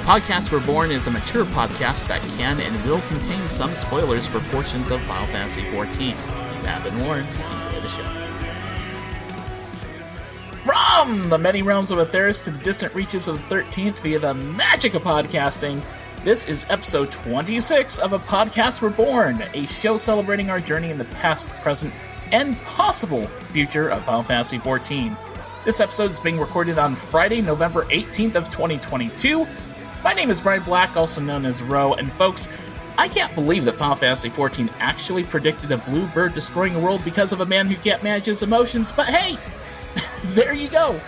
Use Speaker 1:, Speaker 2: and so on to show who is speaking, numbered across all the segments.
Speaker 1: Podcast Reborn is a mature podcast that can and will contain some spoilers for portions of Final Fantasy XIV. That been warned, enjoy the show. From the many realms of Aetheris to the distant reaches of the 13th via the magic of podcasting, this is episode 26 of A Podcast Reborn, a show celebrating our journey in the past, present, and possible future of Final Fantasy XIV. This episode is being recorded on Friday, November 18th of 2022. My name is Brian Black, also known as Ro, and folks, I can't believe that Final Fantasy XIV actually predicted a blue bird destroying the world because of a man who can't manage his emotions, but hey, there you go.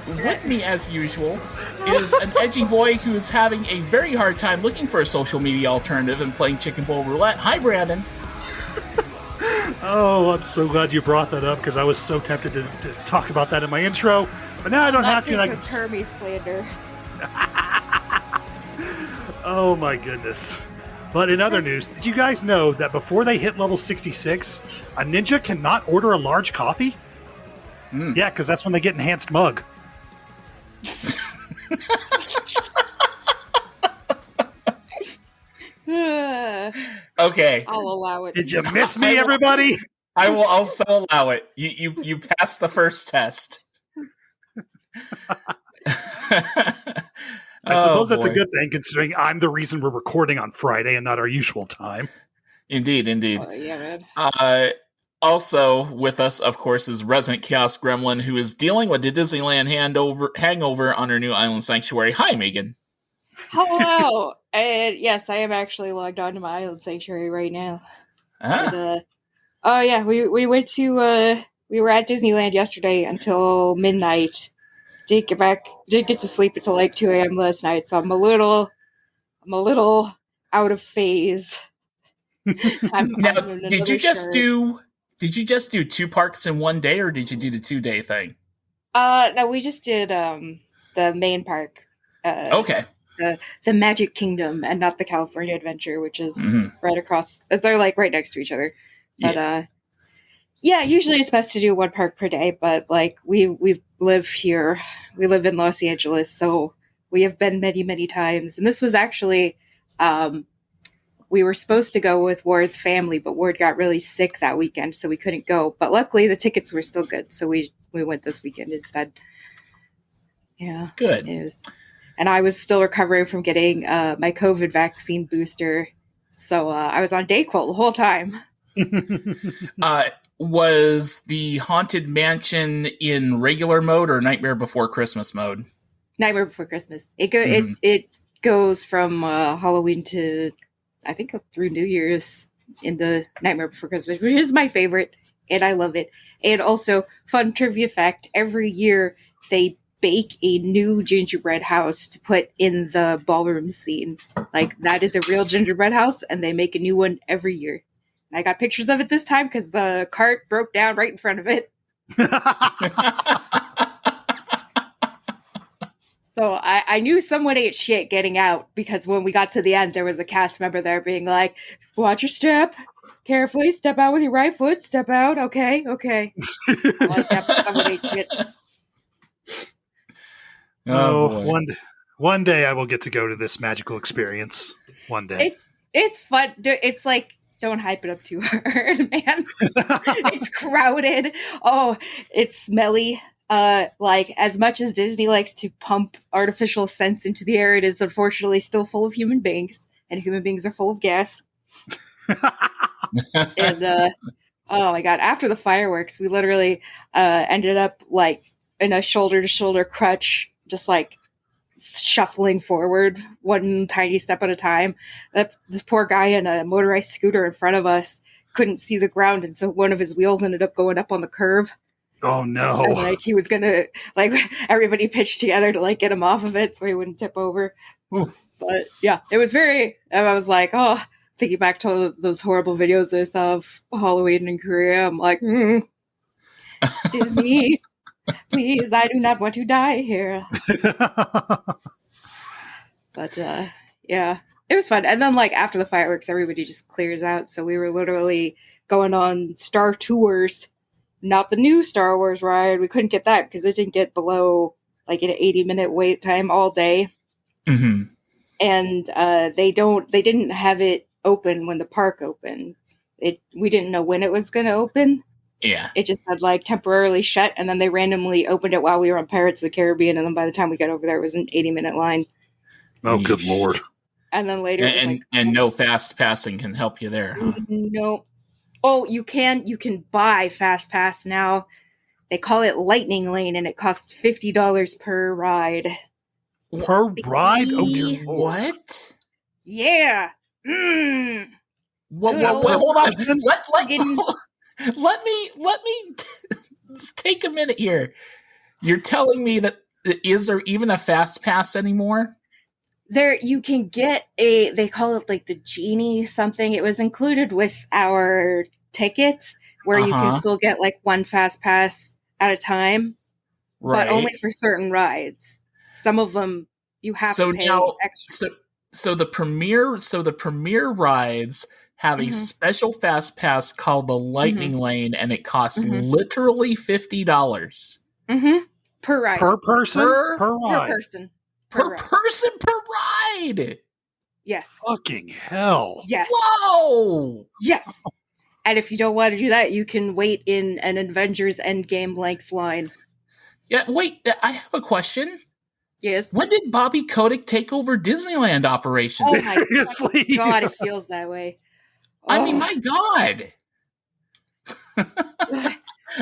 Speaker 1: With me, as usual, is an edgy boy who is having a very hard time looking for a social media alternative and playing Chicken Bowl Roulette. Hi, Brandon.
Speaker 2: Oh, I'm so glad you brought that up because I was so tempted to talk about that in my intro, but now I don't have to. And I can
Speaker 3: Hermes slander.
Speaker 2: Oh my goodness. But in other news, did you guys know that before they hit level 66, a ninja cannot order a large coffee? Yeah, because that's when they get enhanced mug.
Speaker 1: Okay.
Speaker 3: I'll allow it.
Speaker 2: Did you miss me, everybody?
Speaker 1: I will also allow it. You passed the first test.
Speaker 2: I suppose that's a good thing, considering I'm the reason we're recording on Friday and not our usual time.
Speaker 1: Indeed.
Speaker 3: Yeah, man.
Speaker 1: Also with us, of course, is Resident Chaos Gremlin, who is dealing with the Disneyland hangover on her new island sanctuary. Hi, Megan.
Speaker 3: Hello. And yes, I am actually logged on to my island sanctuary right now. And, we went to we were at Disneyland yesterday until midnight. Didn't get to sleep until like 2 a.m. last night, so I'm a little out of phase.
Speaker 1: Did you just do two parks in one day, or did you do the 2-day thing?
Speaker 3: No, we just did the main park.
Speaker 1: Okay.
Speaker 3: The Magic Kingdom, and not the California Adventure, which is right across. They're like right next to each other. But usually it's best to do one park per day. But like we live here, we live in Los Angeles, so we have been many times. And this was actually, we were supposed to go with Ward's family, but Ward got really sick that weekend, so we couldn't go. But luckily, the tickets were still good, so we went this weekend instead. Yeah,
Speaker 1: good.
Speaker 3: And I was still recovering from getting my COVID vaccine booster, so I was on Dayquil the whole time.
Speaker 1: Was the Haunted Mansion in regular mode or Nightmare Before Christmas mode?
Speaker 3: Nightmare Before Christmas. It goes from Halloween to, I think, through New Year's in the Nightmare Before Christmas, which is my favorite, and I love it. And also, fun trivia fact, every year they bake a new gingerbread house to put in the ballroom scene. Like, that is a real gingerbread house, and they make a new one every year. And I got pictures of it this time because the cart broke down right in front of it. So I knew someone ate shit getting out, because when we got to the end, there was a cast member there being like, watch your step. Carefully, step out with your right foot. Step out. Okay. I like that, but someone ate shit.
Speaker 2: One day I will get to go to this magical experience. One day.
Speaker 3: It's fun. It's like, don't hype it up too hard, man. It's crowded. Oh, it's smelly. Like, as much as Disney likes to pump artificial scents into the air, it is unfortunately still full of human beings, and human beings are full of gas. And oh my god, after the fireworks, we literally ended up like in a shoulder-to-shoulder crutch, just like shuffling forward one tiny step at a time. This poor guy in a motorized scooter in front of us couldn't see the ground, and so one of his wheels ended up going up on the curve.
Speaker 2: Oh no.
Speaker 3: And, like, he was gonna, like, everybody pitched together to like get him off of it so he wouldn't tip over.
Speaker 1: Ooh.
Speaker 3: But yeah, it was I was like, oh, thinking back to those horrible videos I saw of Halloween in Korea, I'm like, Disney, please, I do not want to die here. But yeah, it was fun. And then, like, after the fireworks, everybody just clears out. So we were literally going on Star Tours, not the new Star Wars ride. We couldn't get that because it didn't get below like an 80-minute wait time all day.
Speaker 1: Mm-hmm.
Speaker 3: And they didn't have it open when the park opened. We didn't know when it was going to open.
Speaker 1: Yeah.
Speaker 3: It just had like temporarily shut, and then they randomly opened it while we were on Pirates of the Caribbean, and then by the time we got over there, it was an 80-minute line.
Speaker 2: Oh, good Lord.
Speaker 3: And then later,
Speaker 1: and no fast passing can help you there, huh?
Speaker 3: No. Oh, you can buy Fast Pass now. They call it Lightning Lane, and it costs $50 per ride.
Speaker 2: Per ride? Oh, dear Lord.
Speaker 1: What?
Speaker 3: Yeah.
Speaker 1: What? Hold on. Let me take a minute here. You're telling me that is there even a Fast Pass anymore?
Speaker 3: There, you can get they call it like the Genie something. It was included with our tickets where you can still get like one Fast Pass at a time, but only for certain rides. Some of them you have to pay extra.
Speaker 1: So the premier rides have a special Fast Pass called the Lightning Lane, and it costs literally $50
Speaker 3: per ride,
Speaker 2: per person, per ride.
Speaker 1: Per person per ride.
Speaker 3: Yes.
Speaker 2: Fucking hell.
Speaker 3: Yes.
Speaker 1: Whoa.
Speaker 3: Yes. And if you don't want to do that, you can wait in an Avengers Endgame length line.
Speaker 1: Yeah. Wait. I have a question.
Speaker 3: Yes.
Speaker 1: When did Bobby Kotick take over Disneyland operations?
Speaker 3: Oh my
Speaker 2: Seriously?
Speaker 3: God, it feels that way.
Speaker 1: I mean, my God.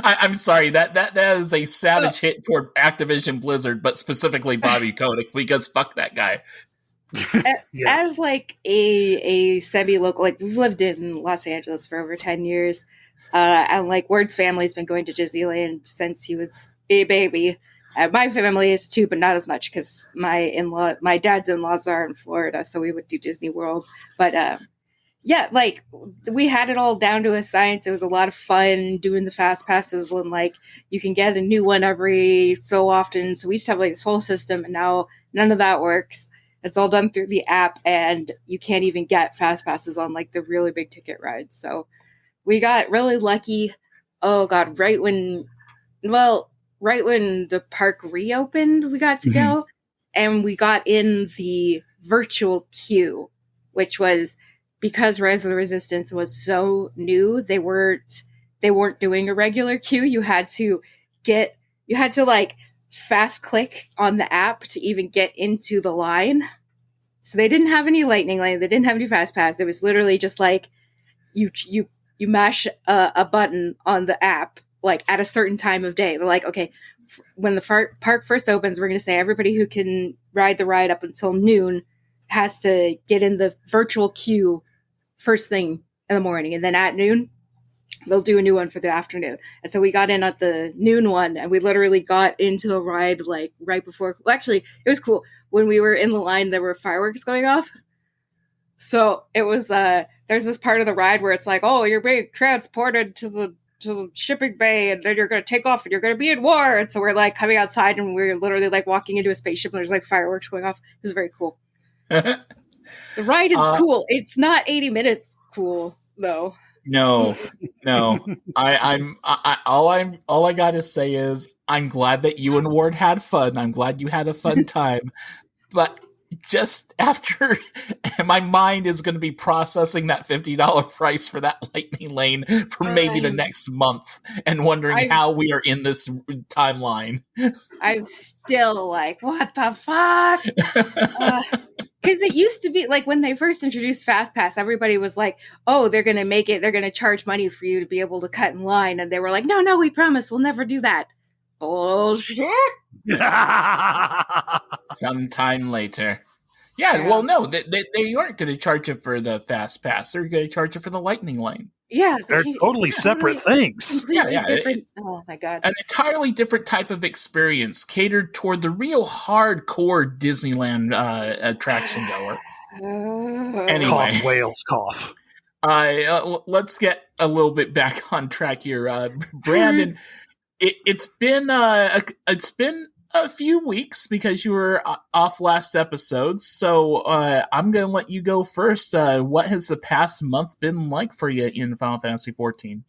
Speaker 1: I'm sorry, that is a savage hit toward Activision Blizzard, but specifically Bobby Kotick, because fuck that guy.
Speaker 3: As like a semi-local, like we've lived in Los Angeles for over 10 years, and like Ward's family's been going to Disneyland since he was a baby. My family is too, but not as much because my dad's in-laws are in Florida, so we would do Disney World. But yeah, like we had it all down to a science. It was a lot of fun doing the Fast Passes, and like you can get a new one every so often. So we used to have like this whole system, and now none of that works. It's all done through the app, and you can't even get Fast Passes on like the really big ticket rides. So we got really lucky. Oh God, right when the park reopened, we got to go, and we got in the virtual queue, which was because Rise of the Resistance was so new. They weren't doing a regular queue. You had to like fast click on the app to even get into the line. So they didn't have any Lightning Lane. They didn't have any Fast Pass. It was literally just like you mash a button on the app like at a certain time of day. They're like, okay, when the park first opens, we're going to say everybody who can ride the ride up until noon has to get in the virtual queue first thing in the morning. And then at noon, they'll do a new one for the afternoon. And so we got in at the noon one, and we literally got into the ride like right before. Well, actually, it was cool. When we were in the line, there were fireworks going off. So it was, there's this part of the ride where it's like, oh, you're being transported to the shipping bay, and then you're going to take off and you're going to be in war. And so we're like coming outside, and we're literally like walking into a spaceship, and there's like fireworks going off. It was very cool. The ride is cool. It's not 80 minutes cool though.
Speaker 1: No. All I gotta say is I'm glad that you and Ward had fun. I'm glad you had a fun time. But just after, my mind is going to be processing that $50 price for that Lightning Lane for maybe the next month, and wondering how we are in this timeline.
Speaker 3: I'm still like, what the fuck? Because it used to be like when they first introduced Fast Pass, everybody was like, oh, they're going to charge money for you to be able to cut in line. And they were like, no, we promise we'll never do that. Bullshit.
Speaker 1: Sometime later. Yeah, well, no, they aren't going to charge you for the Fast Pass. They're going to charge you for the Lightning Lane.
Speaker 3: Yeah.
Speaker 2: They're totally separate things.
Speaker 1: Yeah.
Speaker 3: Oh, my God.
Speaker 1: An entirely different type of experience catered toward the real hardcore Disneyland attraction goer. Anyway.
Speaker 2: Cough, whales, cough.
Speaker 1: Let's get a little bit back on track here. Brandon, it's been a few weeks because you were off last episode, so I'm going to let you go first. What has the past month been like for you in Final Fantasy XIV?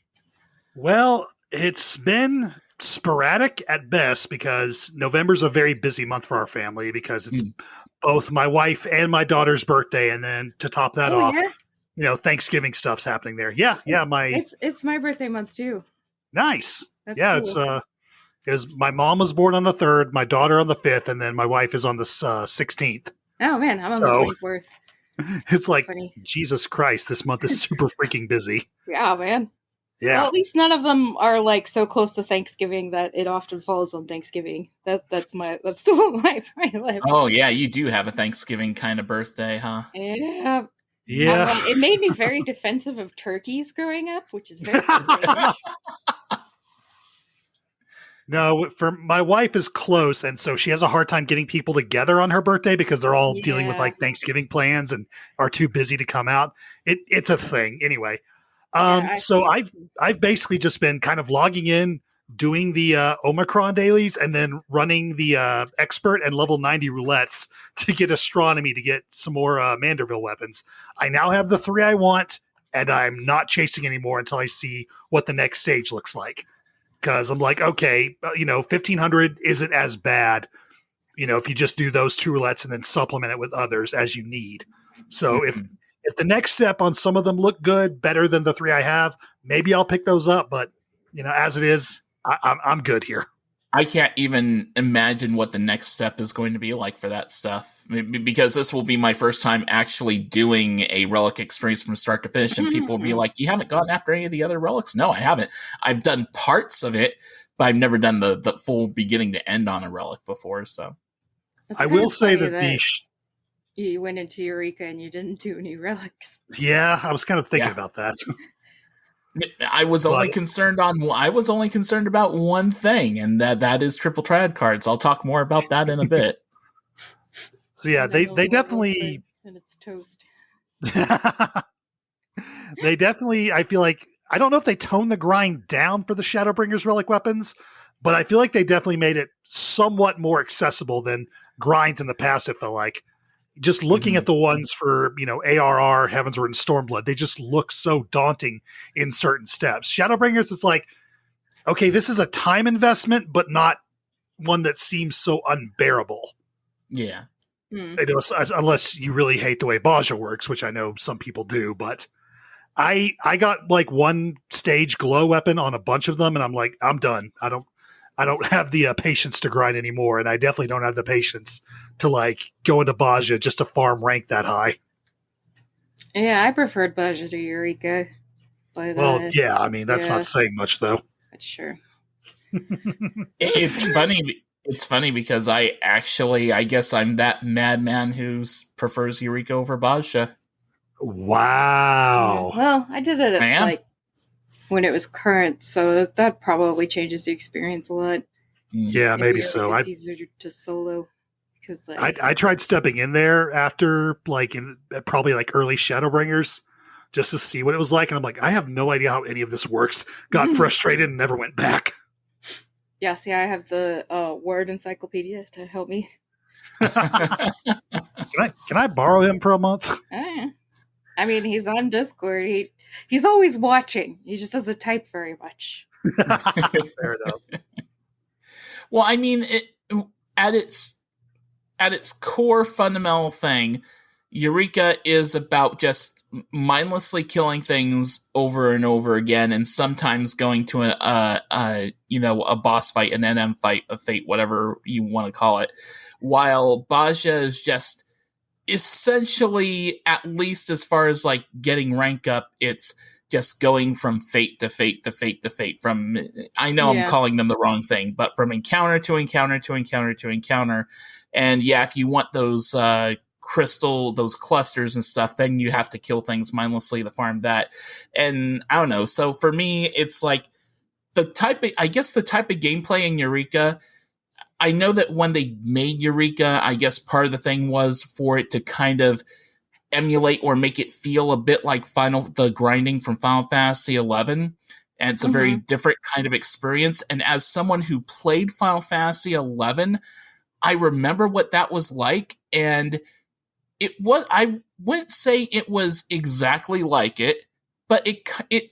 Speaker 2: Well, it's been sporadic at best because November's a very busy month for our family because it's both my wife and my daughter's birthday, and then to top that off, Thanksgiving stuff's happening there. Yeah,
Speaker 3: it's my birthday month too.
Speaker 2: Nice.
Speaker 3: That's
Speaker 2: cool. It's my mom was born on the 3rd, my daughter on the 5th, and then my wife is on the 16th.
Speaker 3: Oh man, I'm on the 24th.
Speaker 2: It's like, funny. Jesus Christ, this month is super freaking busy.
Speaker 3: Yeah, man.
Speaker 2: Yeah.
Speaker 3: Well, at least none of them are like so close to Thanksgiving that it often falls on Thanksgiving. That's the life I live.
Speaker 1: Oh yeah, you do have a Thanksgiving kind of birthday, huh?
Speaker 3: Yeah.
Speaker 2: Yeah.
Speaker 3: It made me very defensive of turkeys growing up, which is very strange.
Speaker 2: No, for my wife is close, and so she has a hard time getting people together on her birthday because they're all dealing with like Thanksgiving plans and are too busy to come out. It's a thing anyway. So I've basically just been kind of logging in, doing the Omicron dailies, and then running the expert and level 90 roulettes to get astronomy to get some more Manderville weapons. I now have the 3 I want, and I'm not chasing anymore until I see what the next stage looks like. Because I'm like, okay, 1500 isn't as bad, if you just do those 2 roulettes and then supplement it with others as you need. So if the next step on some of them look good, better than the 3 I have, maybe I'll pick those up. But as it is, I'm good here.
Speaker 1: I can't even imagine what the next step is going to be like for that stuff, because this will be my first time actually doing a relic experience from start to finish, and people will be like, you haven't gone after any of the other relics? No, I haven't. I've done parts of it, but I've never done the full beginning to end on a relic before. So
Speaker 3: It's
Speaker 2: I
Speaker 3: kind
Speaker 2: will
Speaker 3: of
Speaker 2: say
Speaker 3: funny
Speaker 2: that
Speaker 3: you went into Eureka and you didn't do any relics.
Speaker 2: Yeah, I was kind of thinking about that.
Speaker 1: I was only concerned about one thing, and that is triple triad cards. I'll talk more about that in a bit.
Speaker 2: So yeah, they definitely,
Speaker 3: and it's toast.
Speaker 2: They definitely, I feel like, I don't know if they toned the grind down for the Shadowbringers relic weapons, but I feel like they definitely made it somewhat more accessible than grinds in the past. It felt like, just looking at the ones for, ARR, Heavensward, and Stormblood, they just look so daunting in certain steps. Shadowbringers, it's like, okay, this is a time investment, but not one that seems so unbearable.
Speaker 1: Yeah.
Speaker 2: Unless you really hate the way Baja works, which I know some people do, but I got like 1 stage glow weapon on a bunch of them, and I'm like, I'm done. I don't have the patience to grind anymore, and I definitely don't have the patience to like go into Baja just to farm rank that high.
Speaker 3: Yeah, I preferred Baja to Eureka. But,
Speaker 2: that's not saying much though.
Speaker 3: That's true.
Speaker 1: It's funny. It's funny because I guess I'm that madman who prefers Eureka over Baja.
Speaker 2: Wow.
Speaker 3: Yeah. Well, I did it like when it was current, so that probably changes the experience a lot.
Speaker 2: Yeah, maybe so.
Speaker 3: It's easier to solo because
Speaker 2: I tried stepping in there after probably early Shadowbringers just to see what it was like, and I'm like, I have no idea how any of this works. Got frustrated and never went back.
Speaker 3: Yeah, see, I have the word encyclopedia to help me.
Speaker 2: Can I borrow him for a month?
Speaker 3: I mean, he's on Discord. He's always watching. He just doesn't type very much.
Speaker 2: Fair enough.
Speaker 1: Well, I mean, at its core fundamental thing, Eureka is about just mindlessly killing things over and over again, and sometimes going to a boss fight, an NM fight, a fate, whatever you want to call it. While Baja is just essentially, at least as far as like getting rank up, it's just going from fate to fate to fate to fate. I'm calling them the wrong thing, but from encounter to encounter to encounter to encounter. And yeah, if you want those those clusters and stuff, then you have to kill things mindlessly to farm that. And I don't know. So for me, it's like the type of gameplay in Eureka. I know that when they made Eureka, I guess part of the thing was for it to kind of emulate or make it feel a bit like the grinding from Final Fantasy XI. And it's a very different kind of experience. And as someone who played Final Fantasy XI, I remember what that was like. And I wouldn't say it was exactly like it, but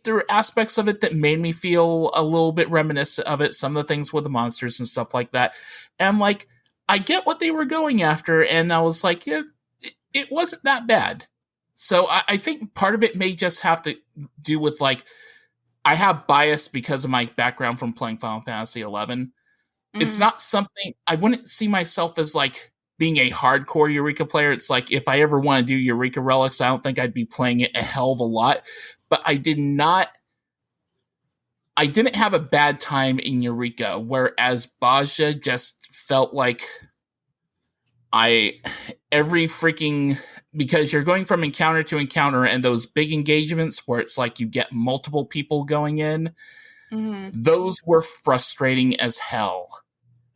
Speaker 1: there were aspects of it that made me feel a little bit reminiscent of it. Some of the things with the monsters and stuff like that. And I'm like, I get what they were going after, and I was like, yeah, it wasn't that bad. So I think part of it may just have to do with, like, I have bias because of my background from playing Final Fantasy XI. It's not something, I wouldn't see myself as, like, being a hardcore Eureka player. It's like, if I ever want to do Eureka Relics, I don't think I'd be playing it a hell of a lot. But I didn't have a bad time in Eureka, whereas Baja just felt like because you're going from encounter to encounter, and those big engagements where it's like you get multiple people going in, those were frustrating as hell.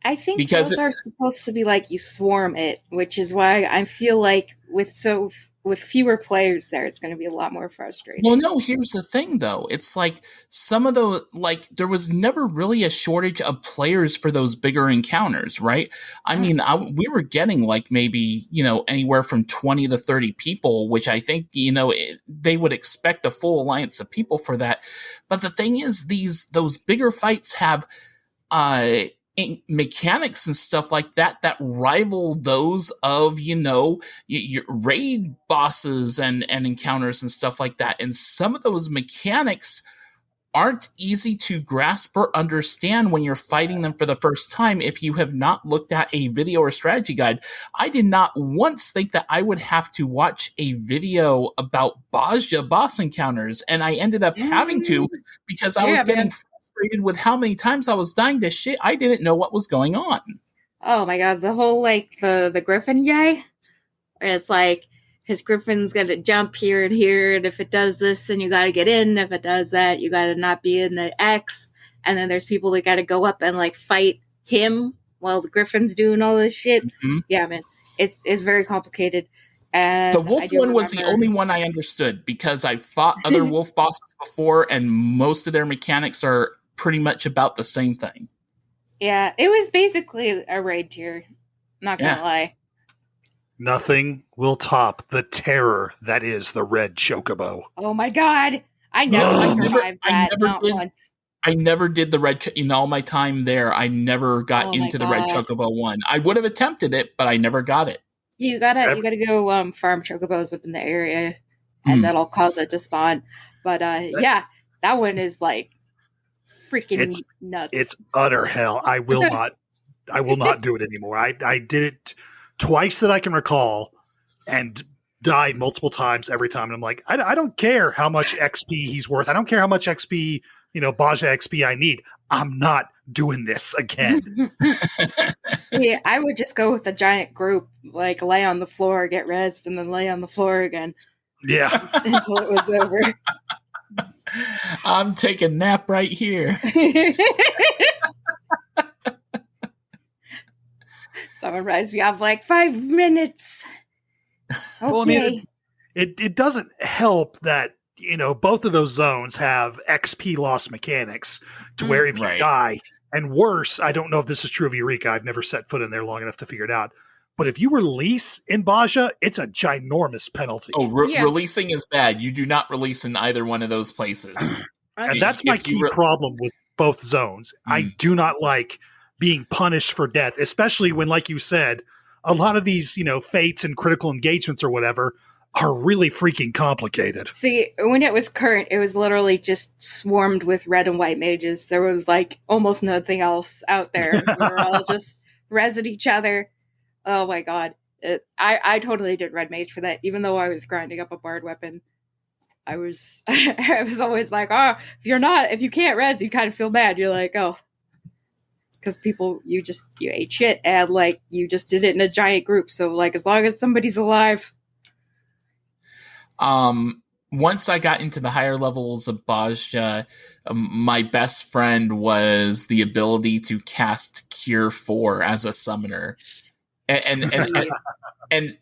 Speaker 3: I think those are supposed to be like you swarm it, which is why I feel like with fewer players there, it's going to be a lot more frustrating.
Speaker 1: Well, no, here's the thing, though. It's like some of those, like, there was never really a shortage of players for those bigger encounters, right? I mean, we were getting, like, maybe, anywhere from 20 to 30 people, which I think, they would expect a full alliance of people for that. But the thing is, those bigger fights have mechanics and stuff like that rival those of your raid bosses and encounters and stuff like that, and some of those mechanics aren't easy to grasp or understand when you're fighting them for the first time if you have not looked at a video or strategy guide. I did not once think that I would have to watch a video about Baja boss encounters, and I ended up having to, because I was getting frustrated with how many times I was dying to shit. I didn't know what was going on.
Speaker 3: Oh my god, the whole, like, the griffin guy, it's like his griffin's gonna jump here and here, and if it does this, then you gotta get in. If it does that, you gotta not be in the X. And then there's people that gotta go up and, like, fight him while the griffin's doing all this shit. Yeah, man, it's very complicated. And
Speaker 1: the wolf one was the only one I understood, because I've fought other wolf bosses before, and most of their mechanics are pretty much about the same thing.
Speaker 3: Yeah, it was basically a raid tier. Not gonna lie.
Speaker 2: Nothing will top the terror that is the red chocobo.
Speaker 3: Oh my god! I never survived that. Not once.
Speaker 1: I never did the red. In all my time there, I never got into the red chocobo one. I would have attempted it, but I never got it.
Speaker 3: You gotta go farm chocobos up in the area, and that'll cause it to spawn. But that one is like freaking nuts.
Speaker 2: It's utter hell. I will not do it anymore. I did it twice that I can recall, and died multiple times every time. And I'm like, I don't care how much XP he's worth. I don't care how much XP, Baja XP I need. I'm not doing this again.
Speaker 3: Yeah, I would just go with a giant group, like lay on the floor, get rest, and then lay on the floor again.
Speaker 2: Yeah.
Speaker 3: Until it was over.
Speaker 1: I'm taking a nap right here.
Speaker 3: Someone rise, we have like 5 minutes. Okay.
Speaker 2: Well, I mean, it doesn't help that, both of those zones have XP loss mechanics to where if you die, and worse, I don't know if this is true of Eureka, I've never set foot in there long enough to figure it out, but if you release in Baja, it's a ginormous penalty.
Speaker 1: Oh, releasing is bad. You do not release in either one of those places.
Speaker 2: And that's my key problem with both zones. I do not like being punished for death, especially when, like you said, a lot of these, fates and critical engagements or whatever are really freaking complicated.
Speaker 3: See, when it was current, it was literally just swarmed with red and white mages. There was like almost nothing else out there. We were all just resin each other. Oh my god. I totally did red mage for that, even though I was grinding up a bard weapon. I was always like, if you can't res, you kind of feel bad. You're like, oh. Because you ate shit, and like you just did it in a giant group. So like as long as somebody's alive.
Speaker 1: Once I got into the higher levels of Baja, my best friend was the ability to cast Cure 4 as a summoner. And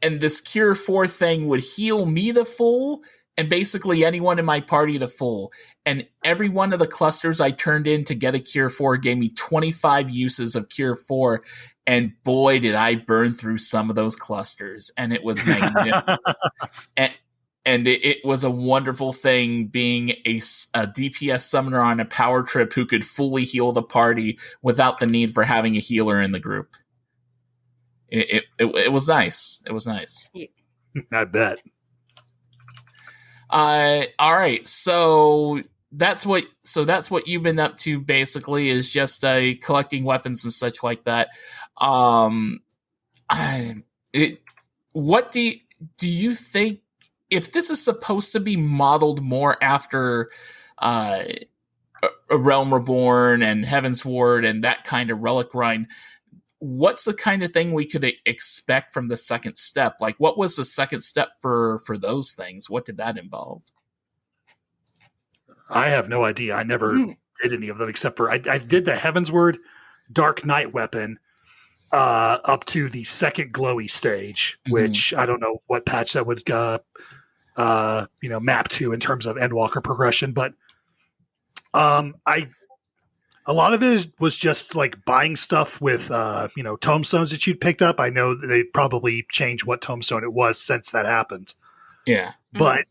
Speaker 1: this Cure 4 thing would heal me the full, and basically anyone in my party the full. And every one of the clusters I turned in to get a Cure 4 gave me 25 uses of Cure 4. And boy, did I burn through some of those clusters. And it was magnificent. And it was a wonderful thing being a DPS summoner on a power trip who could fully heal the party without the need for having a healer in the group. It was nice. It was nice.
Speaker 2: I bet.
Speaker 1: All right. So that's what you've been up to basically, is just collecting weapons and such like that. What do you think, if this is supposed to be modeled more after A Realm Reborn and Heaven's Ward and that kind of relic grind, what's the kind of thing we could expect from the second step? Like, what was the second step for those things? What did that involve?
Speaker 2: I have no idea. I never did any of them, except for I did the Heaven's Word Dark Knight weapon up to the second glowy stage, which I don't know what patch that would map to in terms of Endwalker progression, but a lot of it was just like buying stuff with tomestones that you'd picked up. I know they probably changed what tomestone it was since that happened.
Speaker 1: Yeah,
Speaker 2: but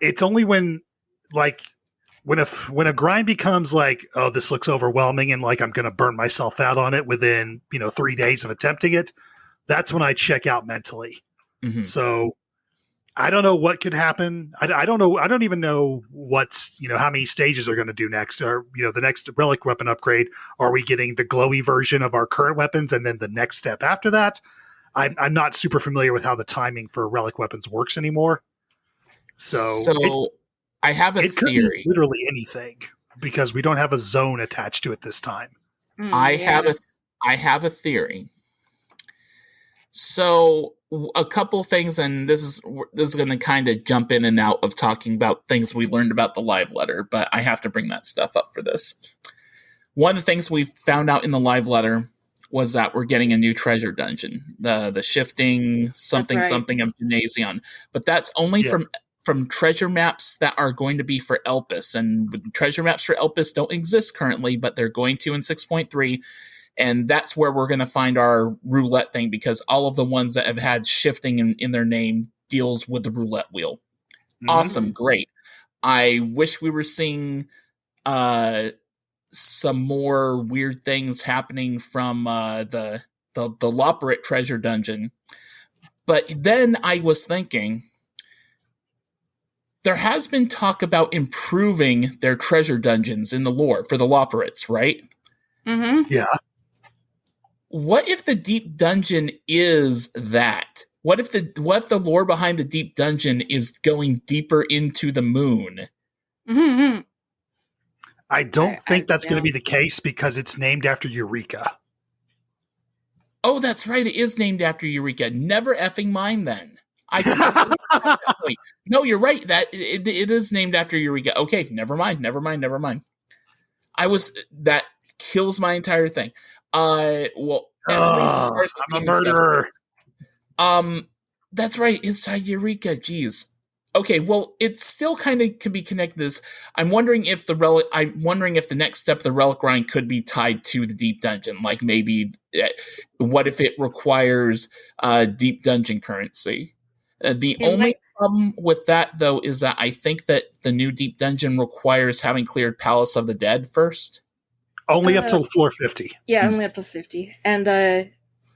Speaker 2: it's only when a grind becomes like, oh, this looks overwhelming and like I'm going to burn myself out on it within 3 days of attempting it, that's when I check out mentally. So I don't know what could happen. I don't know. I don't even know what's, how many stages are going to do next, or, the next relic weapon upgrade. Are we getting the glowy version of our current weapons and then the next step after that? I'm not super familiar with how the timing for relic weapons works anymore. So
Speaker 1: I have a theory.
Speaker 2: It could be literally anything because we don't have a zone attached to it this time.
Speaker 1: I have a theory. So a couple things, and this is going to kind of jump in and out of talking about things we learned about the live letter, but I have to bring that stuff up for this. One of the things we found out in the live letter was that we're getting a new treasure dungeon, the shifting something of Gymnasion, but that's only from treasure maps that are going to be for Elpis, and treasure maps for Elpis don't exist currently, but they're going to in 6.3. And that's where we're going to find our roulette thing, because all of the ones that have had shifting in their name deals with the roulette wheel. Awesome. Great. I wish we were seeing some more weird things happening from the Loporrit treasure dungeon. But then I was thinking, there has been talk about improving their treasure dungeons in the lore for the Loporrits, right?
Speaker 2: Yeah.
Speaker 1: What if the deep dungeon is that? What if the lore behind the deep dungeon is going deeper into the moon?
Speaker 2: I don't think that's going to be the case because it's named after Eureka.
Speaker 1: Oh, that's right. It is named after Eureka. Never effing mind then. No, you're right. That it is named after Eureka. Okay, never mind. That kills my entire thing. Well, at least as far as
Speaker 2: I'm a murderer.
Speaker 1: That's right. Inside Eureka. Jeez. Okay. Well, it still kind of could be connected to this. I'm wondering if the next step of the relic grind could be tied to the deep dungeon. Like maybe, what if it requires deep dungeon currency? The only problem with that, though, is that I think that the new deep dungeon requires having cleared Palace of the Dead first.
Speaker 2: Only up till floor 50.
Speaker 3: Yeah, only up to 50. And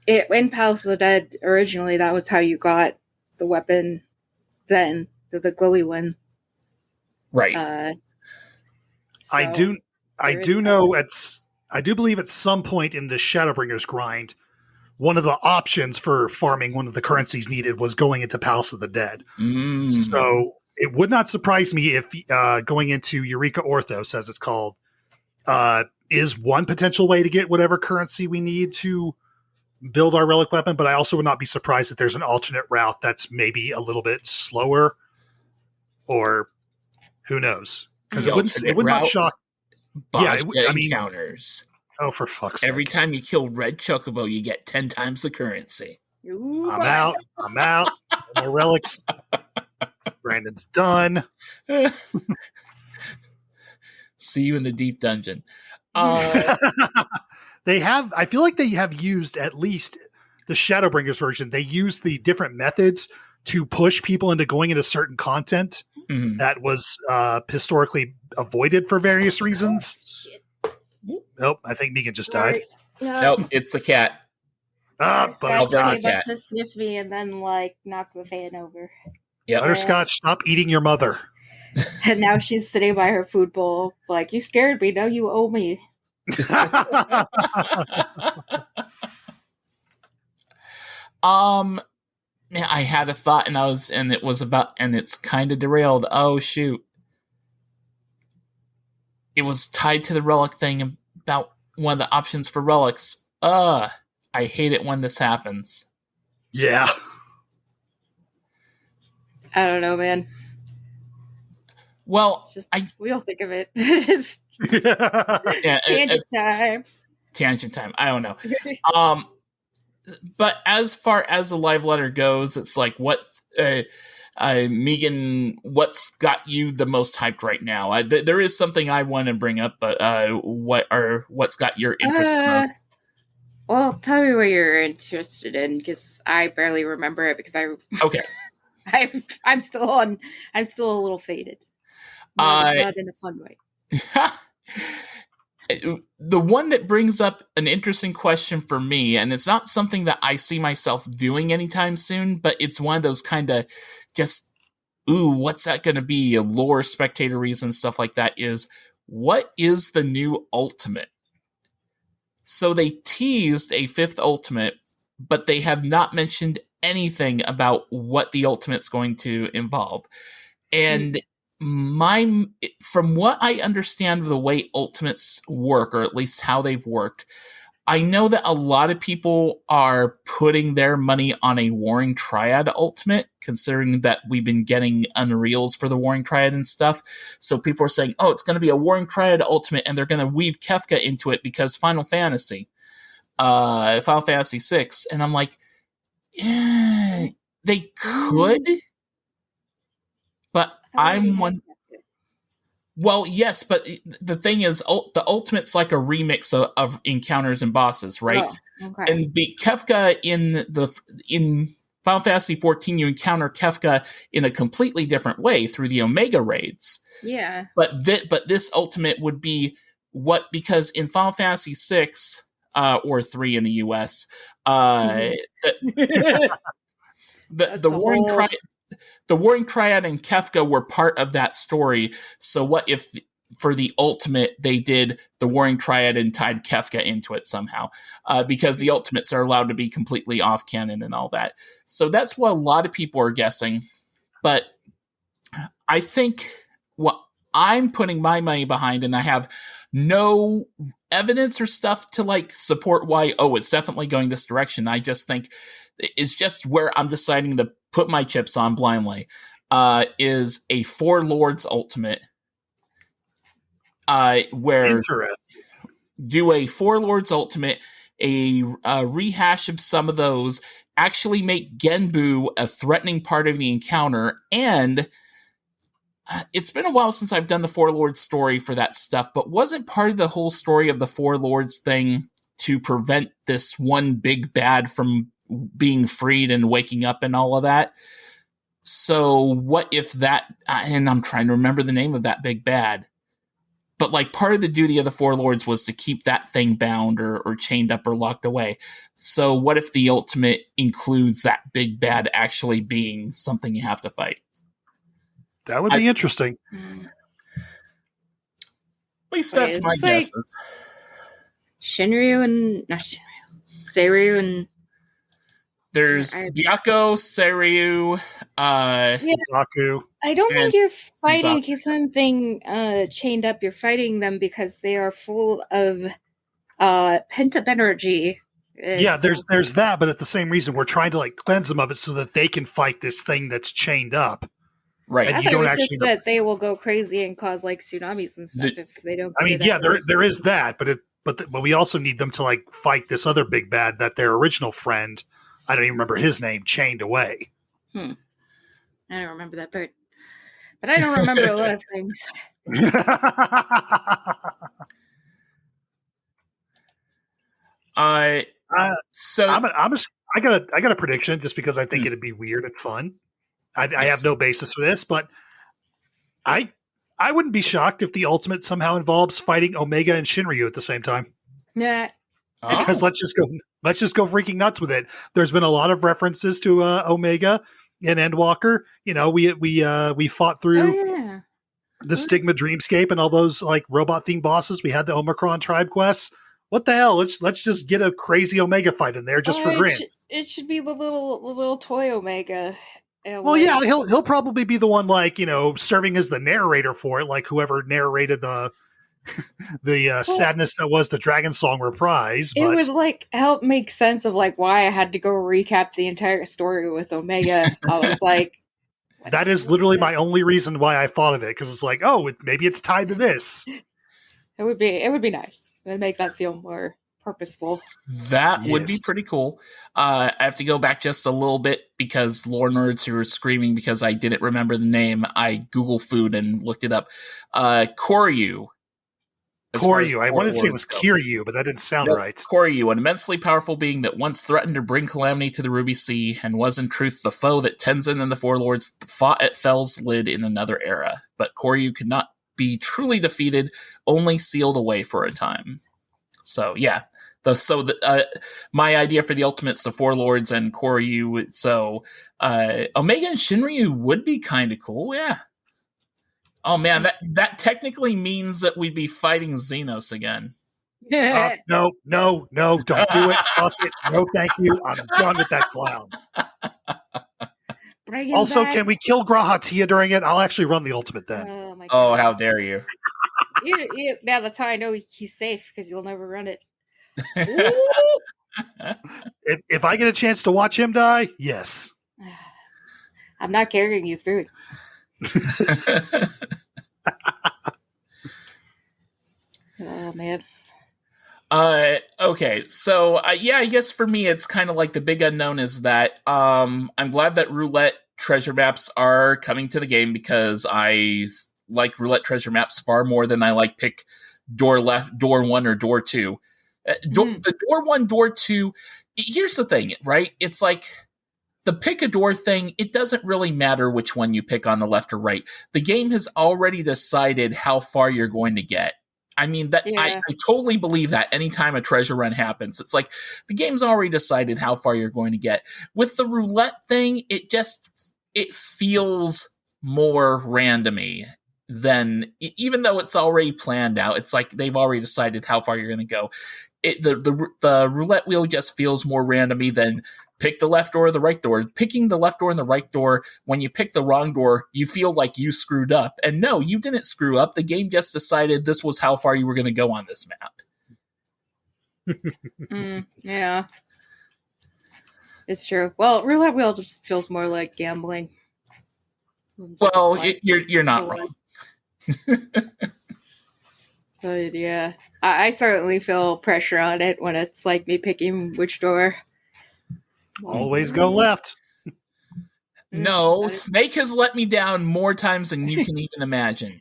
Speaker 3: in Palace of the Dead, originally, that was how you got the weapon then, the glowy one.
Speaker 1: Right.
Speaker 2: I do believe at some point in the Shadowbringers grind, one of the options for farming one of the currencies needed was going into Palace of the Dead. So it would not surprise me if going into Eureka Orthos, as it's called, is one potential way to get whatever currency we need to build our relic weapon, but I also would not be surprised if there's an alternate route that's maybe a little bit slower, or who knows? Because it would not shock.
Speaker 1: Encounters.
Speaker 2: Oh, for fuck's sake.
Speaker 1: Every time you kill Red Chocobo, you get 10 times the currency.
Speaker 3: Ooh,
Speaker 2: I'm out. No more relics. Brandon's done.
Speaker 1: See you in the deep dungeon.
Speaker 2: I feel like they have used, at least the Shadowbringers version, they use the different methods to push people into going into certain content that was historically avoided for various reasons.
Speaker 3: shit.
Speaker 2: Nope, I think Megan just died.
Speaker 3: No.
Speaker 1: Nope, it's the cat.
Speaker 3: Butterscotch
Speaker 2: Butterscotch.
Speaker 3: came up to sniff me and then like knock the fan over.
Speaker 1: Yep.
Speaker 2: Butterscotch, stop eating your mother.
Speaker 3: And now she's sitting by her food bowl, like, you scared me, now you owe me.
Speaker 1: Man, I had a thought and it's kind of derailed. Oh shoot. It was tied to the relic thing about one of the options for relics. I hate it when this happens.
Speaker 2: Yeah.
Speaker 3: I don't know, man.
Speaker 1: Well,
Speaker 3: we'll think of it. Just tangent time.
Speaker 1: Tangent time. I don't know. But as far as the live letter goes, it's like, what, Megan, what's got you the most hyped right now? There is something I want to bring up, but what's got your interest the most?
Speaker 3: Well, tell me what you're interested in, because I barely remember it. Because
Speaker 1: okay,
Speaker 3: I'm still a little faded. Not in a fun way.
Speaker 1: The one that brings up an interesting question for me, and it's not something that I see myself doing anytime soon, but it's one of those kind of just, what's that going to be? Lore, spectator reason, stuff like that is, what is the new Ultimate? So they teased a 5th Ultimate, but they have not mentioned anything about what the Ultimate's going to involve. And from what I understand of the way Ultimates work, or at least how they've worked, I know that a lot of people are putting their money on a Warring Triad Ultimate, considering that we've been getting Unreals for the Warring Triad and stuff. So people are saying, it's going to be a Warring Triad Ultimate, and they're going to weave Kefka into it because Final Fantasy VI. And I'm like, they could, but I'm one. Well, yes, but the thing is, the Ultimate's like a remix of encounters and bosses, right?
Speaker 3: Oh, okay.
Speaker 1: And Kefka in Final Fantasy XIV, you encounter Kefka in a completely different way through the Omega raids.
Speaker 3: Yeah.
Speaker 1: But this Ultimate would be because in Final Fantasy VI or 3 in the US, the Warring Triad and Kefka were part of that story. So what if for the Ultimate they did the Warring Triad and tied Kefka into it somehow? Because the Ultimates are allowed to be completely off canon and all that. So that's what a lot of people are guessing. But I think what I'm putting my money behind, and I have no evidence or stuff to like support why, it's definitely going this direction. I just think it's just where I'm deciding to put my chips on blindly, is a Four Lords Ultimate, where do a Four Lords Ultimate, a rehash of some of those, actually make Genbu a threatening part of the encounter, and it's been a while since I've done the Four Lords story for that stuff, but wasn't part of the whole story of the Four Lords thing to prevent this one big bad from being freed and waking up and all of that? So what if that, and I'm trying to remember the name of that big bad, but like part of the duty of the Four Lords was to keep that thing bound or chained up or locked away. So what if the Ultimate includes that big bad actually being something you have to fight?
Speaker 2: That would be interesting.
Speaker 1: At least that's my guess.
Speaker 3: Shinryu and not Shinryu, Seiryu and
Speaker 1: there's Byakko, Seiryu,
Speaker 2: Suzaku.
Speaker 3: I don't think you're fighting keep something chained up. You're fighting them because they are full of pent up energy.
Speaker 2: Yeah, there's that, but at the same reason, we're trying to like cleanse them of it so that they can fight this thing that's chained up.
Speaker 1: Right.
Speaker 3: I thought it was just that they will go crazy and cause like tsunamis and stuff if they don't.
Speaker 2: I mean, yeah, there is that, but we also need them to like fight this other big bad that their original friend, I don't even remember his name, chained away.
Speaker 3: I don't remember that part, but I don't remember a lot of things.
Speaker 1: So
Speaker 2: I got a prediction just because I think it'd be weird and fun. I have no basis for this, but I wouldn't be shocked if the Ultimate somehow involves fighting Omega and Shinryu at the same time.
Speaker 3: Yeah.
Speaker 2: Because let's just go Let's just go freaking nuts with it. There's been a lot of references to Omega and Endwalker. You know, we fought through the Stigma Dreamscape and all those like robot themed bosses. We had the Omicron tribe quests. What the hell? Let's just get a crazy Omega fight in there just for grins.
Speaker 3: It should be the little toy Omega.
Speaker 2: Well, yeah, he'll probably be the one like, you know, serving as the narrator for it, like whoever narrated the sadness that was the Dragon Song reprise. But
Speaker 3: it would like help make sense of like why I had to go recap the entire story with Omega. I was like,
Speaker 2: that is literally my only reason why I thought of it, because it's like, oh, maybe it's tied to this.
Speaker 3: It would be nice. It would make that feel more purposeful.
Speaker 1: That would be pretty cool. I have to go back just a little bit because lore nerds who are screaming because I didn't remember the name. I Google food and looked it up. Koryu.
Speaker 2: Koryu. I wanted to say it was Kiryu, but that didn't sound right.
Speaker 1: Koryu, an immensely powerful being that once threatened to bring calamity to the Ruby Sea, and was in truth the foe that Tenzin and the Four Lords fought at Fel's Lid in another era. But Koryu could not be truly defeated, only sealed away for a time. So yeah, my idea for the Ultimates, the Four Lords and Koryu. So Omega and Shinryu would be kind of cool. Yeah. Oh man, that technically means that we'd be fighting Xenos again.
Speaker 2: No, don't do it. Fuck it. No, thank you. I'm done with that clown. Also, can we kill Grahatia during it? I'll actually run the ultimate then.
Speaker 3: Oh, my God.
Speaker 1: Oh, how dare you.
Speaker 3: Now that's how I know he's safe, because you'll never run it.
Speaker 2: If I get a chance to watch him die, yes.
Speaker 3: I'm not carrying you through it. Oh, man.
Speaker 1: Okay, so I guess for me it's kind of like the big unknown is that I'm glad that roulette treasure maps are coming to the game, because I like roulette treasure maps far more than I like pick door left, door 1, or door 2. The door 1, door 2, here's the thing, right? It's like the pick a door thing, it doesn't really matter which one you pick on the left or right. The game has already decided how far you're going to get. I mean, I totally believe that anytime a treasure run happens, it's like the game's already decided how far you're going to get. With the roulette thing, it feels more randomy than, even though it's already planned out, it's like they've already decided how far you're going to go. The roulette wheel just feels more randomy than pick the left door or the right door. Picking the left door and the right door, when you pick the wrong door, you feel like you screwed up. And no, you didn't screw up. The game just decided this was how far you were going to go on this
Speaker 3: map. Yeah. It's true. Well, roulette wheel just feels more like gambling.
Speaker 1: Well, you're not wrong.
Speaker 3: But yeah, I certainly feel pressure on it when it's like me picking which door.
Speaker 2: Always go left.
Speaker 1: No, Snake has let me down more times than you can even imagine.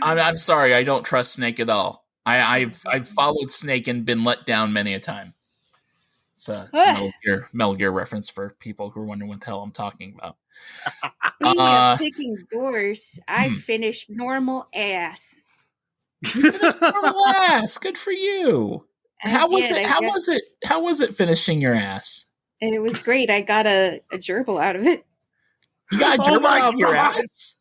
Speaker 1: I'm sorry, I don't trust Snake at all. I've followed Snake and been let down many a time. It's a Metal Gear reference for people who are wondering what the hell I'm talking about.
Speaker 3: Speaking of picking doors, I finished normal ass.
Speaker 1: You finished normal ass. Good for you. How was it finishing your ass?
Speaker 3: And it was great. I got a gerbil out of it.
Speaker 1: You got a gerbil out of your ass?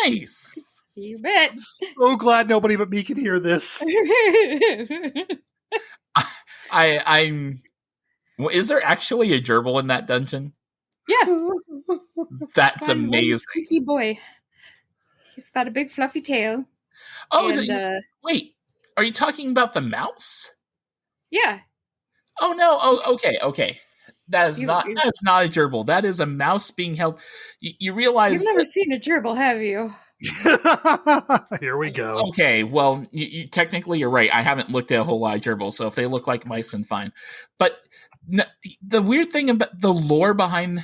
Speaker 1: Nice.
Speaker 3: You bet.
Speaker 2: I'm so glad nobody but me can hear this.
Speaker 1: Is there actually a gerbil in that dungeon?
Speaker 3: Yes.
Speaker 1: That's amazing.
Speaker 3: Squeaky boy. He's got a big fluffy tail.
Speaker 1: Oh, wait. Are you talking about the mouse?
Speaker 3: Yeah.
Speaker 1: Oh no. Oh, okay. That is not a gerbil. That is a mouse being held. You realize
Speaker 3: you've never seen a gerbil, have you?
Speaker 2: Here we go.
Speaker 1: Okay, well, technically you're right. I haven't looked at a whole lot of gerbils, so if they look like mice, then fine. But the weird thing about the lore behind...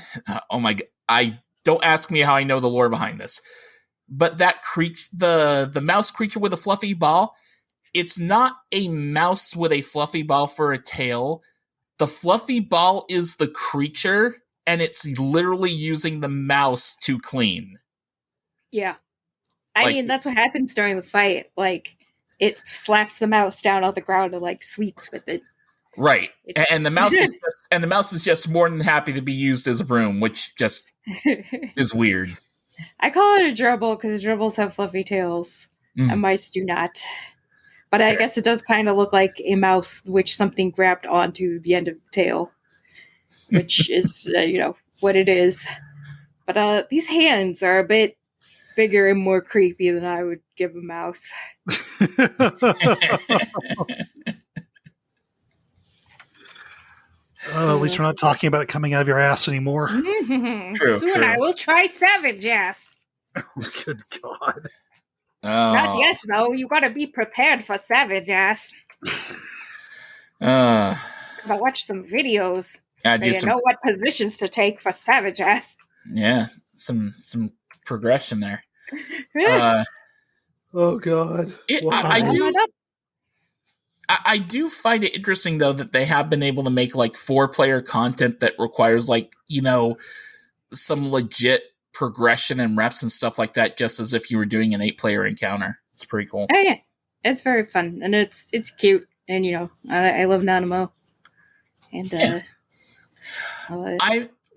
Speaker 1: oh my god. Don't ask me how I know the lore behind this. But that the mouse creature with a fluffy ball, it's not a mouse with a fluffy ball for a tail. The fluffy ball is the creature, and it's literally using the mouse to clean.
Speaker 3: Yeah. I mean, that's what happens during the fight. Like, it slaps the mouse down on the ground and like sweeps with it.
Speaker 1: Right, and the mouse is just more than happy to be used as a broom, which just is weird.
Speaker 3: I call it a gerbil because gerbils have fluffy tails, and mice do not. But fair. I guess it does kind of look like a mouse, which something grabbed onto the end of the tail, which is what it is. But these hands are a bit bigger and more creepy than I would give a mouse.
Speaker 2: At least we're not talking about it coming out of your ass anymore.
Speaker 1: True.
Speaker 3: Soon I will try savage ass.
Speaker 2: Good God.
Speaker 3: Not yet, though. You gotta be prepared for savage ass.
Speaker 1: Gotta
Speaker 3: watch some videos
Speaker 1: so
Speaker 3: you know what positions to take for savage ass.
Speaker 1: Yeah, some progression there.
Speaker 2: Oh God.
Speaker 1: I do find it interesting, though, that they have been able to make, like, 4-player content that requires, like, some legit progression and reps and stuff like that, just as if you were doing an 8-player encounter. It's pretty cool.
Speaker 3: Oh, yeah. It's very fun, and it's cute, and, I love Nanamo. And,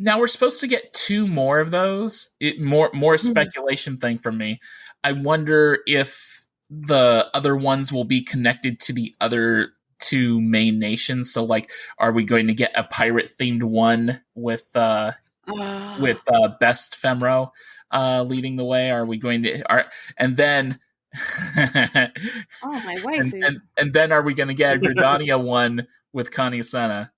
Speaker 1: now we're supposed to get 2 more of those. More speculation thing from me. I wonder if the other ones will be connected to the other 2 main nations. So, like, are we going to get a pirate themed one with Best Femro leading the way? Are we going to? And then,
Speaker 3: my wife
Speaker 1: and then are we going to get a Gridania one with Connie Senna?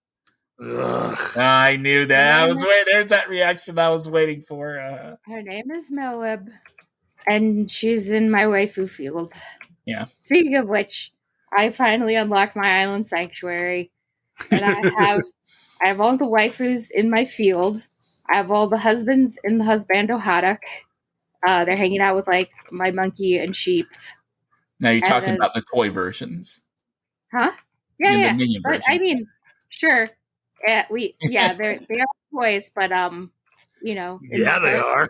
Speaker 1: I knew that. There's that reaction I was waiting for.
Speaker 3: Her name is Melweb, and she's in my waifu field.
Speaker 1: Yeah.
Speaker 3: Speaking of which, I finally unlocked my island sanctuary, and I have all the waifus in my field. I have all the husbands in the Husbando Haddock. They're hanging out with like my monkey and sheep.
Speaker 1: Now you're talking about the toy versions,
Speaker 3: huh? Yeah.
Speaker 1: The minion version.
Speaker 3: I mean, sure. They are toys, but
Speaker 2: Yeah, they are.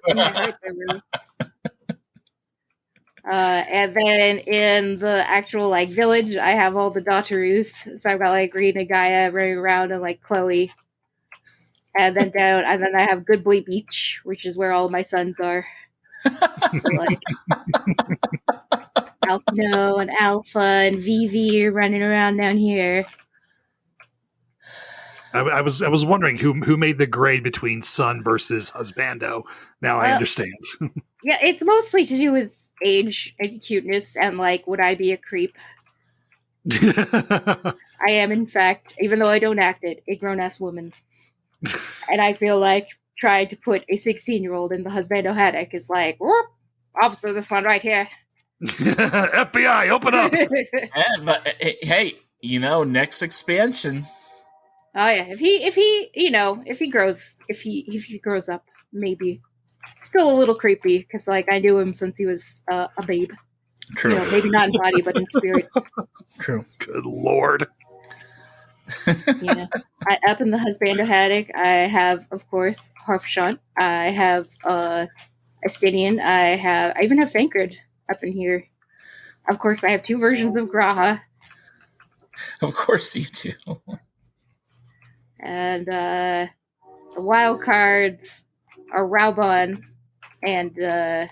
Speaker 3: And then in the actual like village, I have all the Daughteroos. So I've got like Rita, Gaia running around, and like Chloe. And then I have Good Boy Beach, which is where all my sons are. So like Alphino and Alpha and Vivi are running around down here.
Speaker 2: I was wondering who made the grade between son versus husbando. Now I understand.
Speaker 3: Yeah, it's mostly to do with age and cuteness and like, would I be a creep? I am, in fact, even though I don't act it, a grown-ass woman. And I feel like trying to put a 16-year-old in the Husbando Haddock is like, whoop, officer, this one right here.
Speaker 2: FBI, open up.
Speaker 1: But hey, next expansion.
Speaker 3: Oh yeah, if he grows up, maybe. Still a little creepy because like I knew him since he was a babe.
Speaker 1: True.
Speaker 3: Maybe not in body, but in spirit.
Speaker 1: True.
Speaker 2: Good Lord.
Speaker 3: Yeah. Up in the Husbando Haddock, I have, of course, Harfshant. I have Estinian. I even have Thancred up in here. Of course, I have 2 versions of Graha.
Speaker 1: Of course you do.
Speaker 3: And the wild cards are Raubon and oh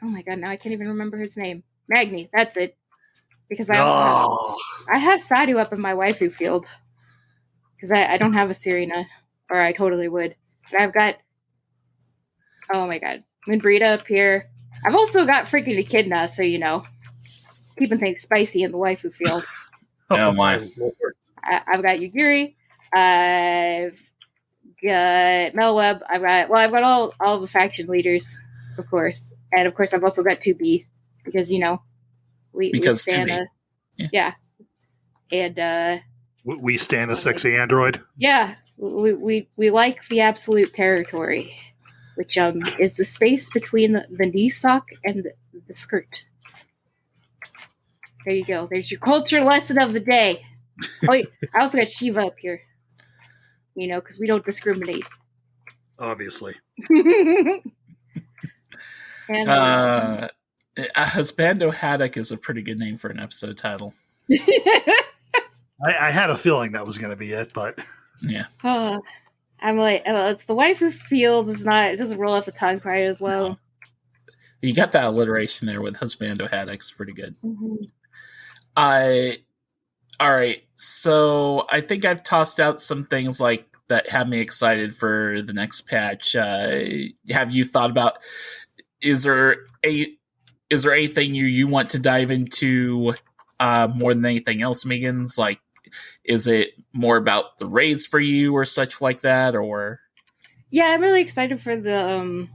Speaker 3: my god, now I can't even remember his name. Magni, that's it. Because I have Sadu up in my waifu field. Because I don't have a Serena, or I totally would. But I've got, oh my god, Moonbrita up here. I've also got freaking Echidna, so keeping things spicy in the waifu field.
Speaker 1: Oh my
Speaker 2: Lord.
Speaker 3: I've got Yugiri. I've got Melweb. I've got all the faction leaders, of course. And of course I've also got 2B. Because, we stand yeah. And
Speaker 2: we stand a sexy android.
Speaker 3: Yeah. We like the absolute territory, which is the space between the knee sock and the skirt. There you go. There's your culture lesson of the day. Oh, wait, I also got Shiva up here. Because we don't discriminate.
Speaker 2: Obviously.
Speaker 3: And
Speaker 1: Husbando Haddock is a pretty good name for an episode title.
Speaker 2: I had a feeling that was going to be it, but
Speaker 1: yeah.
Speaker 3: I'm like, it's the wife who feels it doesn't roll off the tongue quite as well.
Speaker 1: No. You got that alliteration there with Husbando Haddock. It's pretty good.
Speaker 3: Mm-hmm.
Speaker 1: All right. So I think I've tossed out some things like that have me excited for the next patch. Have you thought about? Is there anything you want to dive into more than anything else, Megan's? Like, is it more about the raids for you or such like that, or?
Speaker 3: Yeah, I'm really excited for the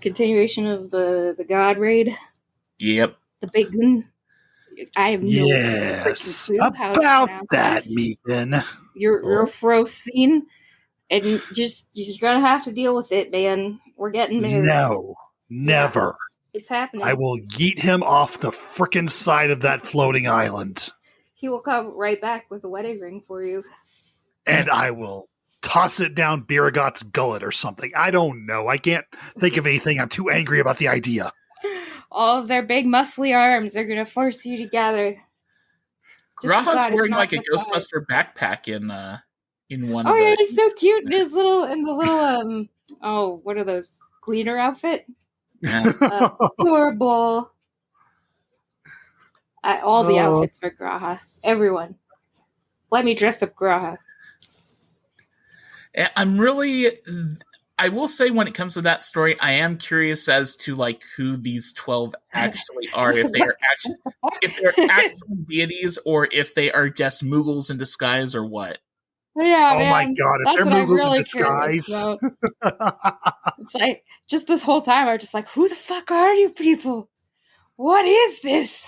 Speaker 3: continuation of the God raid.
Speaker 1: Yep.
Speaker 3: The big one. I have no
Speaker 2: yes
Speaker 3: clue how
Speaker 2: about that, Megan.
Speaker 3: You're frozen, and you're gonna have to deal with it, man. We're getting married.
Speaker 2: No, never.
Speaker 3: Yeah, it's happening.
Speaker 2: I will yeet him off the frickin' side of that floating island.
Speaker 3: He will come right back with a wedding ring for you.
Speaker 2: And I will toss it down Biragot's gullet or something. I don't know. I can't think of anything. I'm too angry about the idea.
Speaker 3: All of their big muscly arms are going to force you together.
Speaker 1: Graha's wearing like a Ghostbuster backpack in one.
Speaker 3: Oh yeah, he's so cute in his little what are those, cleaner outfit?
Speaker 1: Yeah.
Speaker 3: Adorable. All the outfits for Graha. Everyone, let me dress up Graha. I will say, when it comes to that story, I am curious as to like who these 12 actually are. If they're actual deities, or if they are just Muggles in disguise, or what. Yeah,
Speaker 2: oh my god! If they're Muggles in disguise,
Speaker 3: it's like just this whole time I'm just like, who the fuck are you people? What is this?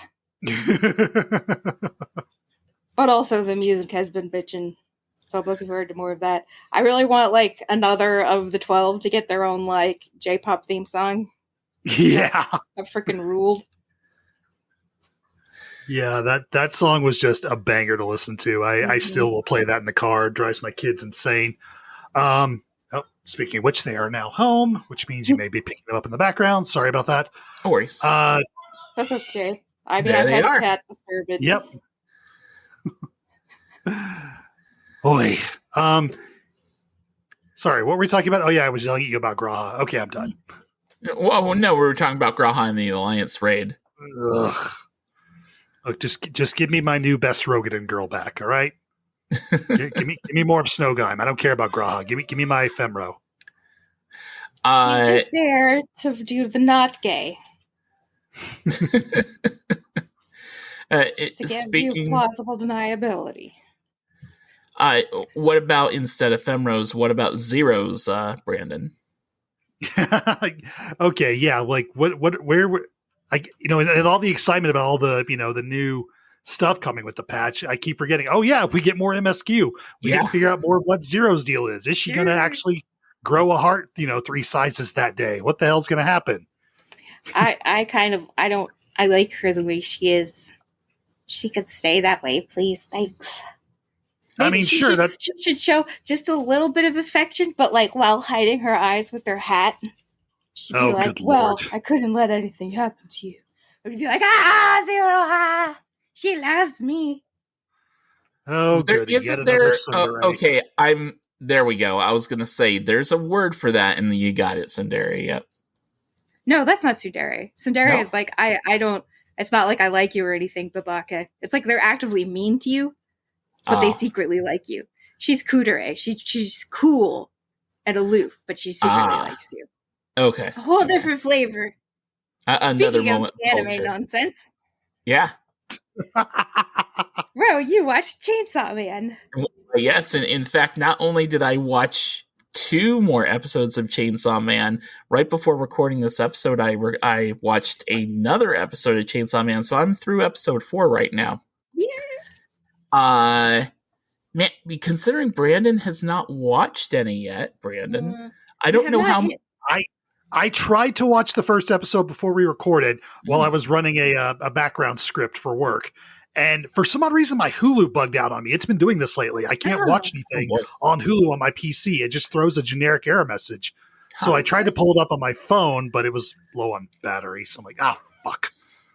Speaker 3: But also the music has been bitchin'. So I'm looking forward to more of that. I really want like another of the 12 to get their own like J-pop theme song.
Speaker 2: Yeah.
Speaker 3: That freaking ruled.
Speaker 2: Yeah, that song was just a banger to listen to. I still will play that in the car. It drives my kids insane. Speaking of which, they are now home, which means you may be picking them up in the background. Sorry about that.
Speaker 1: No worries.
Speaker 3: That's okay. I mean, I've had a cat disturbed.
Speaker 2: Yep. Boy. Sorry, what were we talking about? Oh, yeah, I was yelling at you about Graha. Okay, I'm done.
Speaker 1: Well, no, we were talking about Graha and the Alliance raid.
Speaker 2: Ugh. Look, just give me my new best Rogadin girl back, all right? give me more of Snowgime. I don't care about Graha. Give me my Femro.
Speaker 3: She's just there to do the not gay. To give you plausible deniability.
Speaker 1: What about, instead of Femros, what about Zeros, Brandon?
Speaker 2: Okay, yeah, like where and all the excitement about all the, the new stuff coming with the patch, I keep forgetting, oh yeah, if we get more MSQ, we get to figure out more of what Zero's deal is. Is she going to actually grow a heart, 3 sizes that day? What the hell's going to happen?
Speaker 3: I like her the way she is. She could stay that way, please. Thanks.
Speaker 2: Maybe I mean, sure.
Speaker 3: She should show just a little bit of affection, but like while hiding her eyes with her hat. She'd be like, well, I couldn't let anything happen to you. I'd be like, Zero, she loves me.
Speaker 2: Oh,
Speaker 1: isn't there? Okay, there we go. I was going to say, there's a word for that, and you got it, Sundari. Yep.
Speaker 3: No, that's not Sundari. Sundari is like, I don't, it's not like I like you or anything, Babaka. It's like they're actively mean to you, but they secretly like you. She's Kudere. She's cool and aloof, but she secretly likes you.
Speaker 1: Okay.
Speaker 3: It's a whole different flavor.
Speaker 1: Another
Speaker 3: Speaking
Speaker 1: moment.
Speaker 3: Of anime nonsense.
Speaker 1: Yeah.
Speaker 3: Bro, you watched Chainsaw Man.
Speaker 1: Yes, and in fact, not only did I watch 2 more episodes of Chainsaw Man, right before recording this episode, I watched another episode of Chainsaw Man, so I'm through episode 4 right now.
Speaker 3: Yeah.
Speaker 1: Man, considering Brandon has not watched any yet, Brandon, I don't know how...
Speaker 2: I tried to watch the first episode before we recorded while I was running a background script for work. And for some odd reason, my Hulu bugged out on me. It's been doing this lately. I can't watch anything on Hulu on my PC. It just throws a generic error message. So I tried to pull it up on my phone, but it was low on battery. So I'm like, fuck.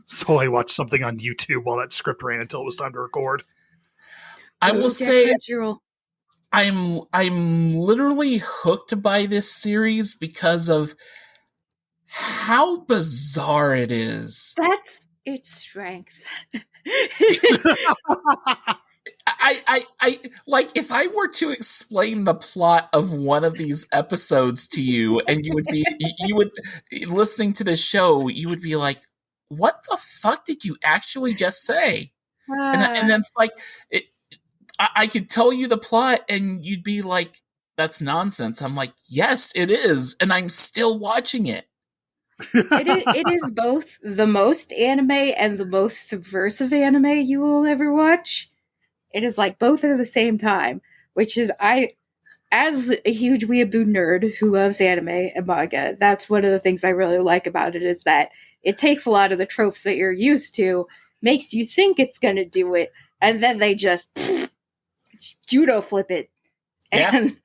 Speaker 2: So I watched something on YouTube while that script ran until it was time to record.
Speaker 1: I will say I'm literally hooked by this series because of how bizarre it is.
Speaker 3: That's its strength.
Speaker 1: I like, if I were to explain the plot of one of these episodes to you, and you would listening to the show, you would be like, what the fuck did you actually just say? And then it's like, I could tell you the plot and you'd be like, that's nonsense. I'm like, yes, it is. And I'm still watching it.
Speaker 3: It is both the most anime and the most subversive anime you will ever watch. It is like both at the same time, which is, as a huge weeaboo nerd who loves anime and manga, that's one of the things I really like about it, is that it takes a lot of the tropes that you're used to, makes you think it's going to do it, and then they just judo flip it.
Speaker 1: Yeah.
Speaker 3: And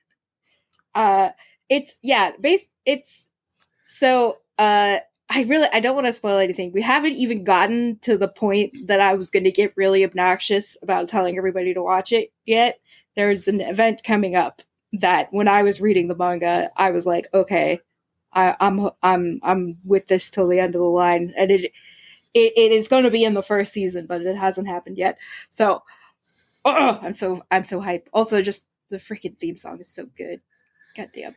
Speaker 3: I don't want to spoil anything. We haven't even gotten to the point that I was going to get really obnoxious about telling everybody to watch it yet. There's an event coming up that when I was reading the manga, I was like, okay, I'm with this till the end of the line. And it is going to be in the first season, but it hasn't happened yet. So, I'm so hyped. Also, just the freaking theme song is so good. Goddamn.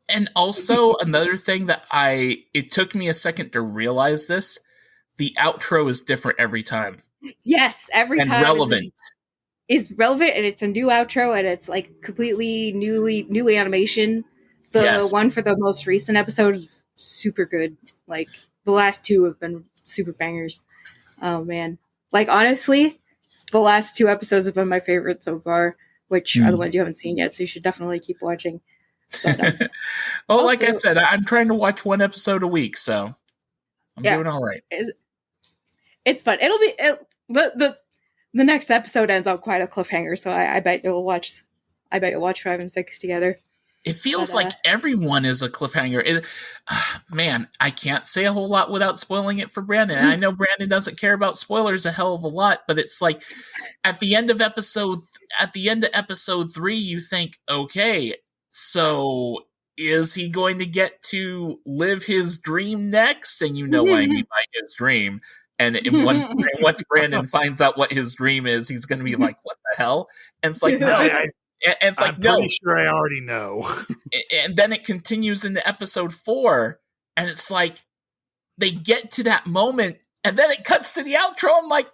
Speaker 1: And also another thing that it took me a second to realize this, the outro is different every time.
Speaker 3: Yes, every
Speaker 1: and
Speaker 3: time
Speaker 1: relevant.
Speaker 3: Is relevant, and it's a new outro, and it's like completely new animation. The one for the most recent episode is super good. Like the last two have been super bangers. Oh man. Like honestly, the last two episodes have been my favorite so far, which are the ones you haven't seen yet, so you should definitely keep watching. But,
Speaker 1: well, also, like I said, I'm trying to watch one episode a week, so I'm doing all right.
Speaker 3: It's fun. It'll be the next episode ends on quite a cliffhanger, so I bet you'll watch 5 and 6 together.
Speaker 1: It feels like everyone is a cliffhanger. Man, I can't say a whole lot without spoiling it for Brandon. I know Brandon doesn't care about spoilers a hell of a lot, but it's like at the end of episode 3, you think, okay, so is he going to get to live his dream next? And you know what I mean by his dream. And once Brandon finds out what his dream is, he's going to be like, what the hell? And it's like, no. It's like,
Speaker 2: I'm pretty sure I already know.
Speaker 1: And then it continues into episode 4, and it's like they get to that moment, and then it cuts to the outro. I'm like,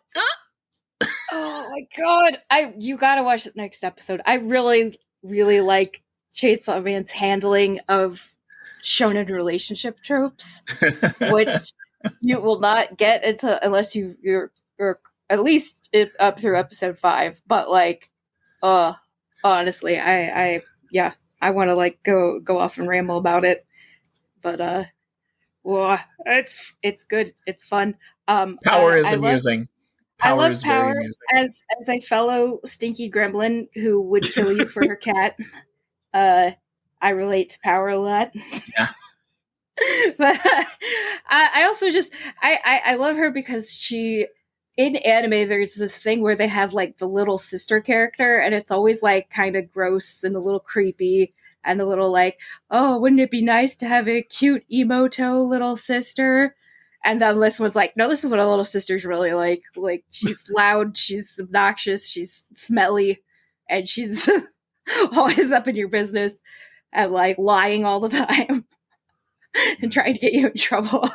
Speaker 3: oh my god! You gotta watch the next episode. I really, really like Chainsaw Man's handling of shonen relationship tropes, which you will not get unless you're at least up through episode 5. But like, honestly, I want to like go off and ramble about it, but it's good. It's fun.
Speaker 1: Power is amusing.
Speaker 3: I love Power as a fellow stinky gremlin who would kill you for her cat. I relate to Power a lot.
Speaker 1: Yeah.
Speaker 3: But I also just I love her because she, in anime, there's this thing where they have like the little sister character, and it's always like kind of gross and a little creepy and a little like, oh, wouldn't it be nice to have a cute emoto little sister? And then this one's like, no, this is what a little sister's really like. Like, she's loud, she's obnoxious, she's smelly, and she's always up in your business and like lying all the time and trying to get you in trouble.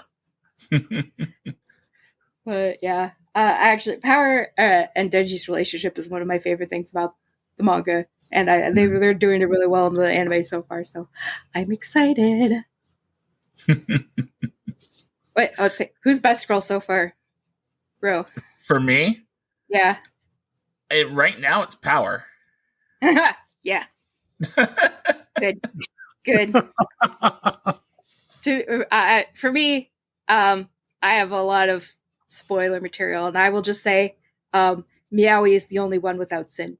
Speaker 3: But yeah, actually, Power and Denji's relationship is one of my favorite things about the manga, and they're doing it really well in the anime so far. So I'm excited. Wait, let's see, who's best girl so far, bro?
Speaker 1: For me,
Speaker 3: yeah.
Speaker 1: Right now, it's Power.
Speaker 3: Yeah. Good. For me, I have a lot of spoiler material, and I will just say, Meowie is the only one without sin.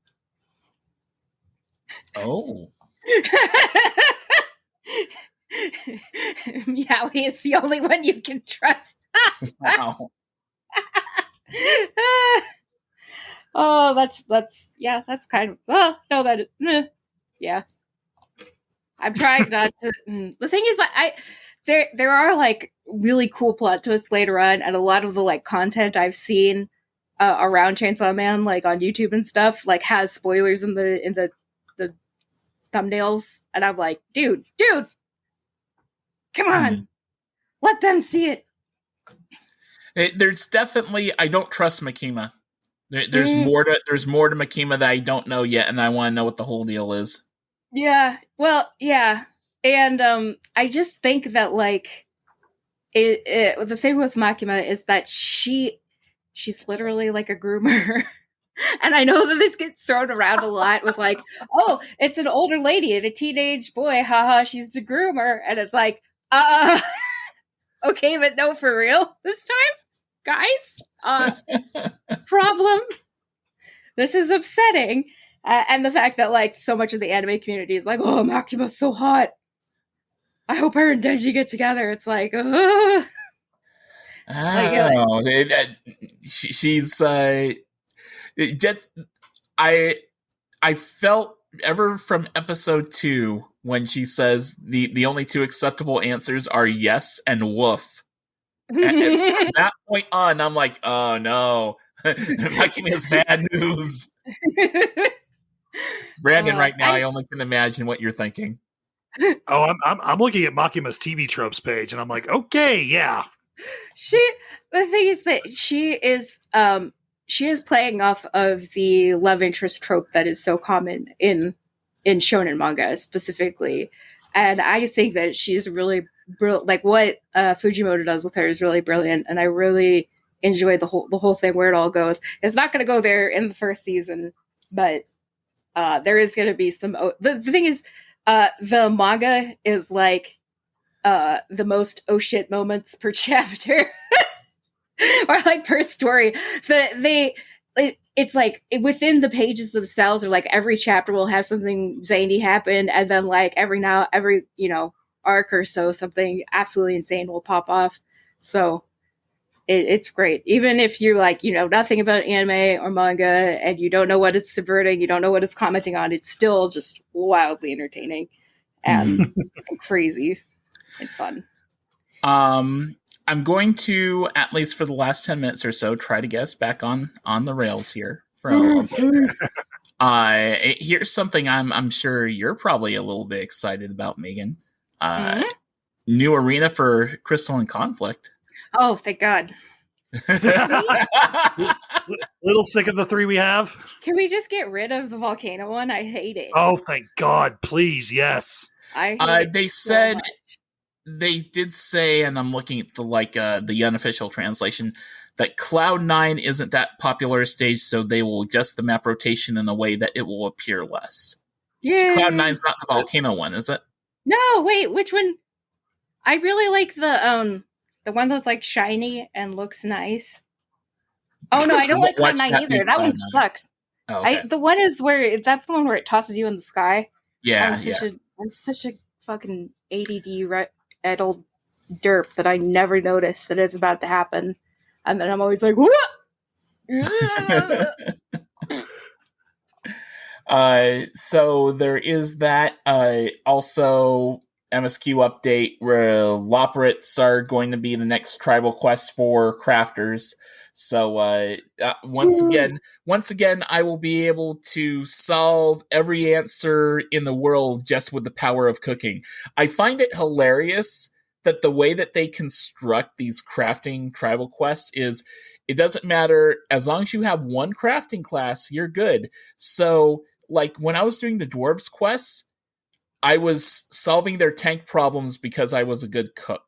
Speaker 1: Oh.
Speaker 3: Meowie is the only one you can trust.
Speaker 1: Wow.
Speaker 3: Oh, that's kind of, no, yeah. I'm trying not to. The thing is, like, there are like really cool plot twists later on, and a lot of the like content I've seen around Chainsaw Man, like on YouTube and stuff, like has spoilers in the thumbnails, and I'm like, dude, come on, let them see it.
Speaker 1: There's definitely, I don't trust Makima. There's more to Makima that I don't know yet, and I want to know what the whole deal is.
Speaker 3: Yeah, well, yeah, and I just think that like the thing with Makima is that she's literally like a groomer. And I know that this gets thrown around a lot with like, oh, it's an older lady and a teenage boy, haha, she's the groomer. And it's like, okay, but no, for real this time, guys? Problem. This is upsetting. And the fact that like so much of the anime community is like, oh, Makima's so hot. I hope her and Denji get together. It's like, I
Speaker 1: don't know. She's I felt ever from episode 2 when she says the only two acceptable answers are yes and woof. And from that point on, I'm like, oh no, Makima is bad news. Brandon, right now, I only can imagine what you're thinking.
Speaker 2: Oh, I'm looking at Makima's TV tropes page, and I'm like, okay, yeah.
Speaker 3: The thing is that she is playing off of the love interest trope that is so common in shonen manga specifically, and I think that she's really brilliant. Like what Fujimoto does with her is really brilliant, and I really enjoy the whole thing where it all goes. It's not going to go there in the first season, but there is going to be some. The thing is, the manga is like the most oh shit moments per chapter. Or like per story. It's like within the pages themselves, or like every chapter will have something zany happen, and then like every arc or so something absolutely insane will pop off. So it's great. Even if you're like, nothing about anime or manga and you don't know what it's subverting, you don't know what it's commenting on, it's still just wildly entertaining and crazy and fun.
Speaker 1: I'm going to, at least for the last 10 minutes or so, try to get us back on the rails here. Here's something I'm sure you're probably a little bit excited about, Megan. New arena for Crystal and Conflict.
Speaker 3: Oh, thank God.
Speaker 2: Little sick of the 3 we have.
Speaker 3: Can we just get rid of the volcano one? I hate it.
Speaker 2: Oh, thank God. Please, yes.
Speaker 1: They said... much. They did say, and I'm looking at the unofficial translation, that Cloud9 isn't that popular a stage, so they will adjust the map rotation in a way that it will appear less. Yeah. Cloud9's not the volcano one, is it?
Speaker 3: No, wait, which one? I really like the one that's like shiny and looks nice. Oh no, I don't like Cloud9 either. That one sucks. Oh, okay. The one is that's the one where it tosses you in the sky.
Speaker 1: Yeah,
Speaker 3: I'm such a fucking ADD adult derp that I never noticed that it's about to happen, and then I'm always like, what?
Speaker 1: So there is that. Also, MSQ update where Loporrits are going to be the next tribal quest for crafters. So once again, I will be able to solve every answer in the world just with the power of cooking. I find it hilarious that the way that they construct these crafting tribal quests is it doesn't matter, as long as you have one crafting class, you're good. So, like, when I was doing the dwarves quests, I was solving their tank problems because I was a good cook.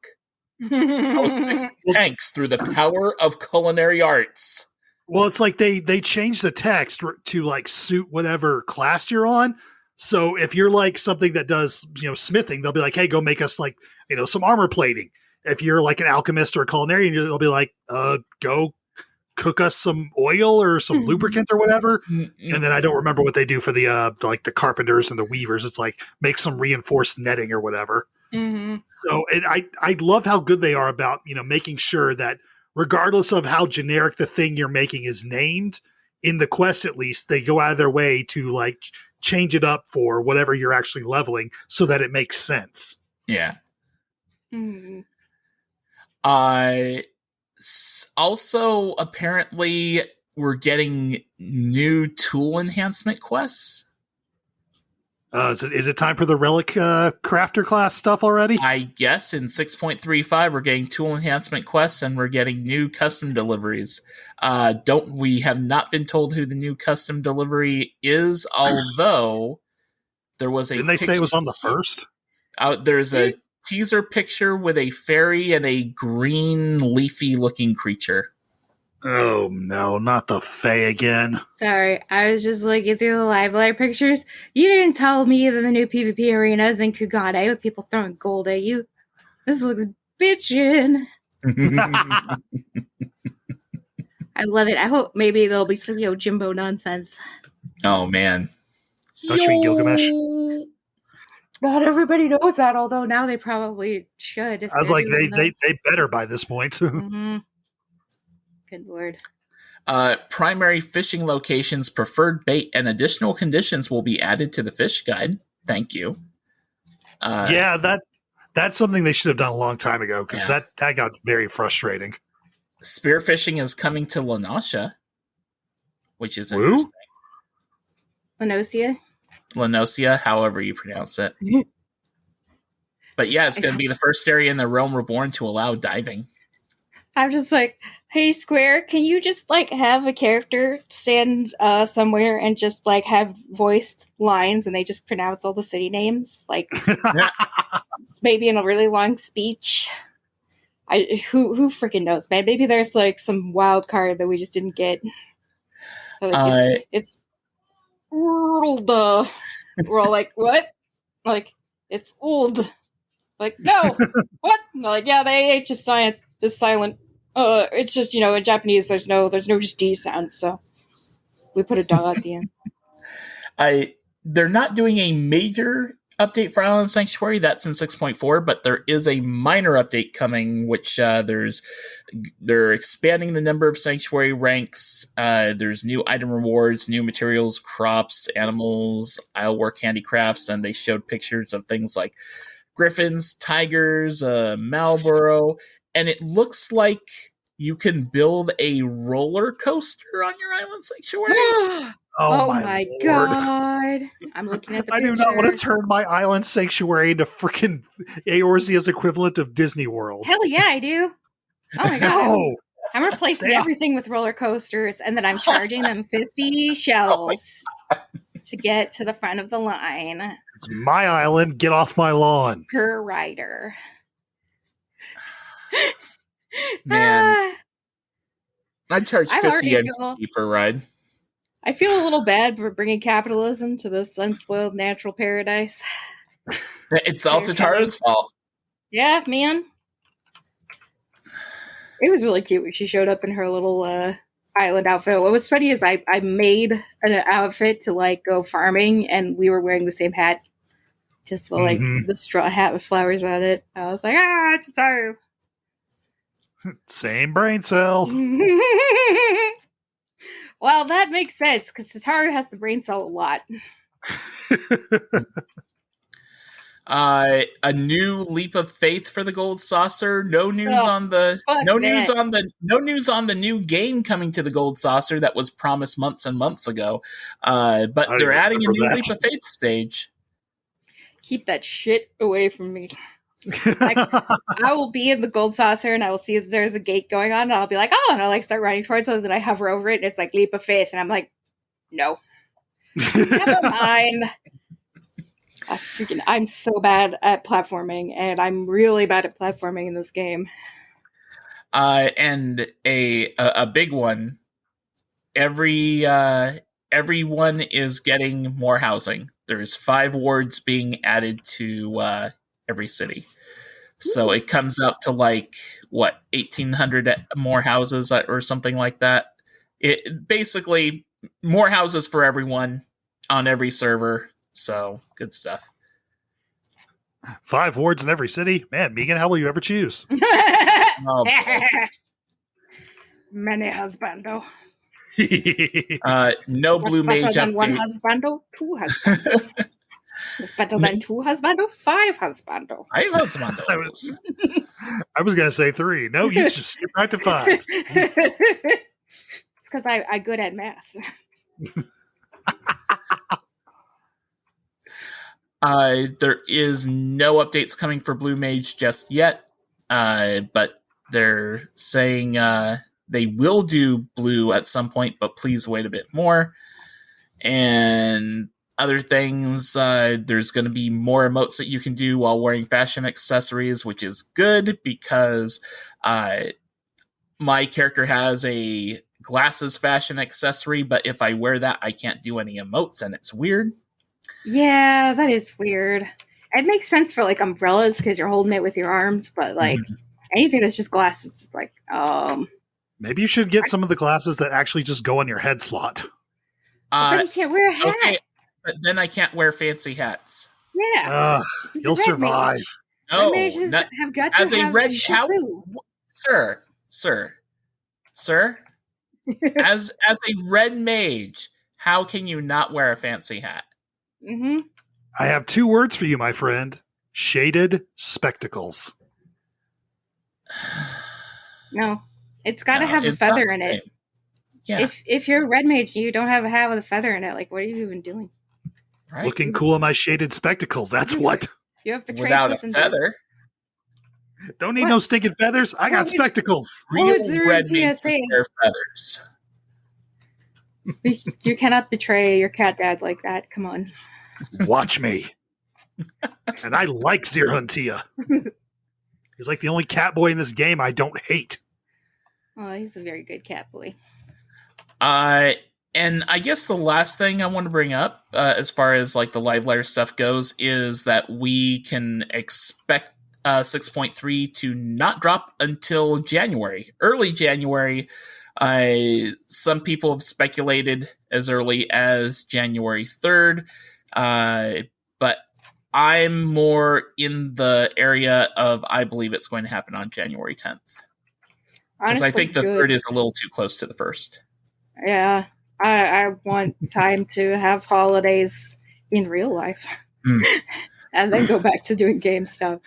Speaker 1: I was fixing tanks through the power of culinary arts.
Speaker 2: Well, it's like they changed the text to like suit whatever class you're on. So if you're like something that does smithing, they'll be like, hey, go make us like some armor plating. If you're like an alchemist or a culinarian, they'll be like, go cook us some oil or some lubricant or whatever. And then I don't remember what they do for the carpenters and the weavers. It's like make some reinforced netting or whatever. Mm-hmm. So I love how good they are about making sure that regardless of how generic the thing you're making is named, in the quest, at least, they go out of their way to like change it up for whatever you're actually leveling so that it makes sense.
Speaker 1: Yeah.
Speaker 3: Hmm.
Speaker 1: Also, apparently, we're getting new tool enhancement quests.
Speaker 2: Is it time for the relic crafter class stuff already?
Speaker 1: I guess in 6.35 we're getting tool enhancement quests and we're getting new custom deliveries. We have not been told who the new custom delivery is, although there was a
Speaker 2: Didn't they say it was on the first?
Speaker 1: There's a teaser picture with a fairy and a green leafy looking creature.
Speaker 2: Oh no, not the Fae again.
Speaker 3: Sorry, I was just looking through the live layer pictures. You didn't tell me that the new PvP arenas in Kugane with people throwing gold at you. This looks bitchin'. I love it. I hope maybe there'll be some Jimbo nonsense.
Speaker 1: Oh man.
Speaker 2: Don't you mean Gilgamesh?
Speaker 3: Not everybody knows that, although now they probably should.
Speaker 2: I was like, they better by this point.
Speaker 3: Mm-hmm. Good lord.
Speaker 1: Primary fishing locations, preferred bait, and additional conditions will be added to the fish guide. Thank you.
Speaker 2: Yeah, that's something they should have done a long time ago, because that got very frustrating.
Speaker 1: Spearfishing is coming to Lenosha, which is interesting. Lenosia, however you pronounce it. But yeah, it's going to be the first area in the Realm Reborn to allow diving.
Speaker 3: I'm just like, hey, Square, can you just like have a character stand somewhere and just like have voiced lines and they just pronounce all the city names? Like maybe in a really long speech. Who freaking knows, man? Maybe there's like some wild card that we just didn't get. It's old. We're all like, what? Like, it's old. Like, no. What? And they're like, yeah, they just silent. This silent. It's just, in Japanese, there's no just D sound, so we put a dot at the end.
Speaker 1: They're not doing a major update for Island Sanctuary. That's in 6.4, but there is a minor update coming, which they're expanding the number of Sanctuary ranks. There's new item rewards, new materials, crops, animals, Islework handicrafts, and they showed pictures of things like griffins, tigers, Marlboro, and it looks like you can build a roller coaster on your Island Sanctuary.
Speaker 3: Oh my god. I'm looking at the picture.
Speaker 2: I do not want to turn my Island Sanctuary into freaking Eorzea's equivalent of Disney World.
Speaker 3: Hell yeah, I do. Oh my god. No. I'm replacing everything with roller coasters, and then I'm charging them 50 shells to get to the front of the line.
Speaker 2: It's my island. Get off my lawn.
Speaker 3: Per rider.
Speaker 1: Man. I'd charge 50 MGP per ride.
Speaker 3: I feel a little bad for bringing capitalism to this unspoiled natural paradise.
Speaker 1: It's all Tataru's fault.
Speaker 3: Yeah, man. It was really cute when she showed up in her little island outfit. What was funny is I made an outfit to like go farming, and we were wearing the same hat. Just the straw hat with flowers on it. I was like, Tataru.
Speaker 2: Same brain cell.
Speaker 3: Well, that makes sense because Tataru has the brain cell a lot.
Speaker 1: A new leap of faith for the gold saucer. No news on the new game coming to the gold saucer that was promised months and months ago. But they're adding a new leap of faith stage.
Speaker 3: Keep that shit away from me. I will be in the gold saucer and I will see that there's a gate going on and I'll be like, oh, and I'll like start running towards it, and then I hover over it and it's like leap of faith and I'm like, no. Never mind. I'm so bad at platforming, and I'm really bad at platforming in this game.
Speaker 1: And a big one. Everyone is getting more housing. There's 5 wards being added to every city. So it comes out to 1,800 more houses or something like that. It basically more houses for everyone on every server. So good stuff.
Speaker 2: 5 wards in every city, man. Megan, how will you ever choose?
Speaker 3: Many husbando.
Speaker 1: No Blue
Speaker 3: That's
Speaker 1: Mage
Speaker 3: better than one
Speaker 1: update.
Speaker 3: husbando, two husbando. It's better than two husbando, five husbando.
Speaker 1: I husbandos.
Speaker 2: I was going to say 3. No, you just skip right to 5.
Speaker 3: It's because I'm good at math.
Speaker 1: There is no updates coming for Blue Mage just yet, but they're saying they will do Blue at some point, but please wait a bit more. And other things, there's going to be more emotes that you can do while wearing fashion accessories, which is good because my character has a glasses fashion accessory, but if I wear that, I can't do any emotes, and it's weird.
Speaker 3: Yeah, that is weird. It makes sense for like umbrellas because you're holding it with your arms, but like anything that's just glasses is like,
Speaker 2: Maybe you should get some of the glasses that actually just go on your head slot.
Speaker 3: but you can't wear a hat.
Speaker 1: Okay, but then I can't wear fancy hats.
Speaker 3: Yeah,
Speaker 2: You'll survive.
Speaker 1: No,
Speaker 3: red mages have got to
Speaker 1: as a
Speaker 3: have
Speaker 1: red cow,
Speaker 3: shampoo.
Speaker 1: sir. as a red mage, how can you not wear a fancy hat?
Speaker 3: Mm-hmm.
Speaker 2: I have 2 words for you, my friend. Shaded spectacles.
Speaker 3: No, it's got to have a feather in it.
Speaker 1: Yeah.
Speaker 3: If you're a red mage and you don't have a hat with a feather in it, like what are you even doing?
Speaker 1: Right.
Speaker 2: Looking cool in my shaded spectacles. That's what.
Speaker 3: You have betrayed
Speaker 1: Without a
Speaker 3: Puss in
Speaker 1: feather.
Speaker 2: Don't need no stinking feathers. I got spectacles.
Speaker 1: Real
Speaker 3: Well, it's
Speaker 1: red mages
Speaker 3: TSA.
Speaker 1: wear feathers.
Speaker 3: You cannot betray your cat dad like that. Come on.
Speaker 2: Watch me. And I like Zirhuntia. He's like the only cat boy in this game I don't hate.
Speaker 3: Oh, he's a very good cat boy.
Speaker 1: And I guess the last thing I want to bring up, as far as like the live letter stuff goes, is that we can expect 6.3 to not drop until January, early January. Some people have speculated as early as January 3rd, but I'm more in the area of I believe it's going to happen on January 10th. Because I think the 3rd is a little too close to the 1st.
Speaker 3: Yeah, I want time to have holidays in real life. And then go back to doing game stuff.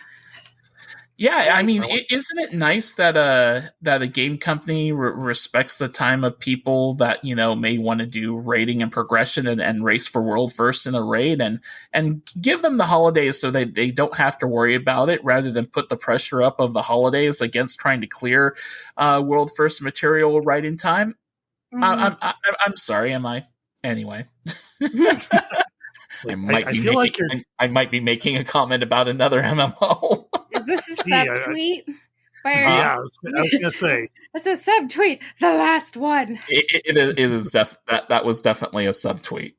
Speaker 1: Yeah, I mean, isn't it nice that a game company respects the time of people that, you know, may want to do raiding and progression and race for world first in a raid and give them the holidays so that they don't have to worry about it, rather than put the pressure up of the holidays against trying to clear world first material right in time. I'm sorry, am I? Anyway. I might be making a comment about another MMO.
Speaker 3: Is this a subtweet?
Speaker 2: Yeah, I was going to say.
Speaker 3: It's a subtweet. The last one.
Speaker 1: It is that was definitely a subtweet.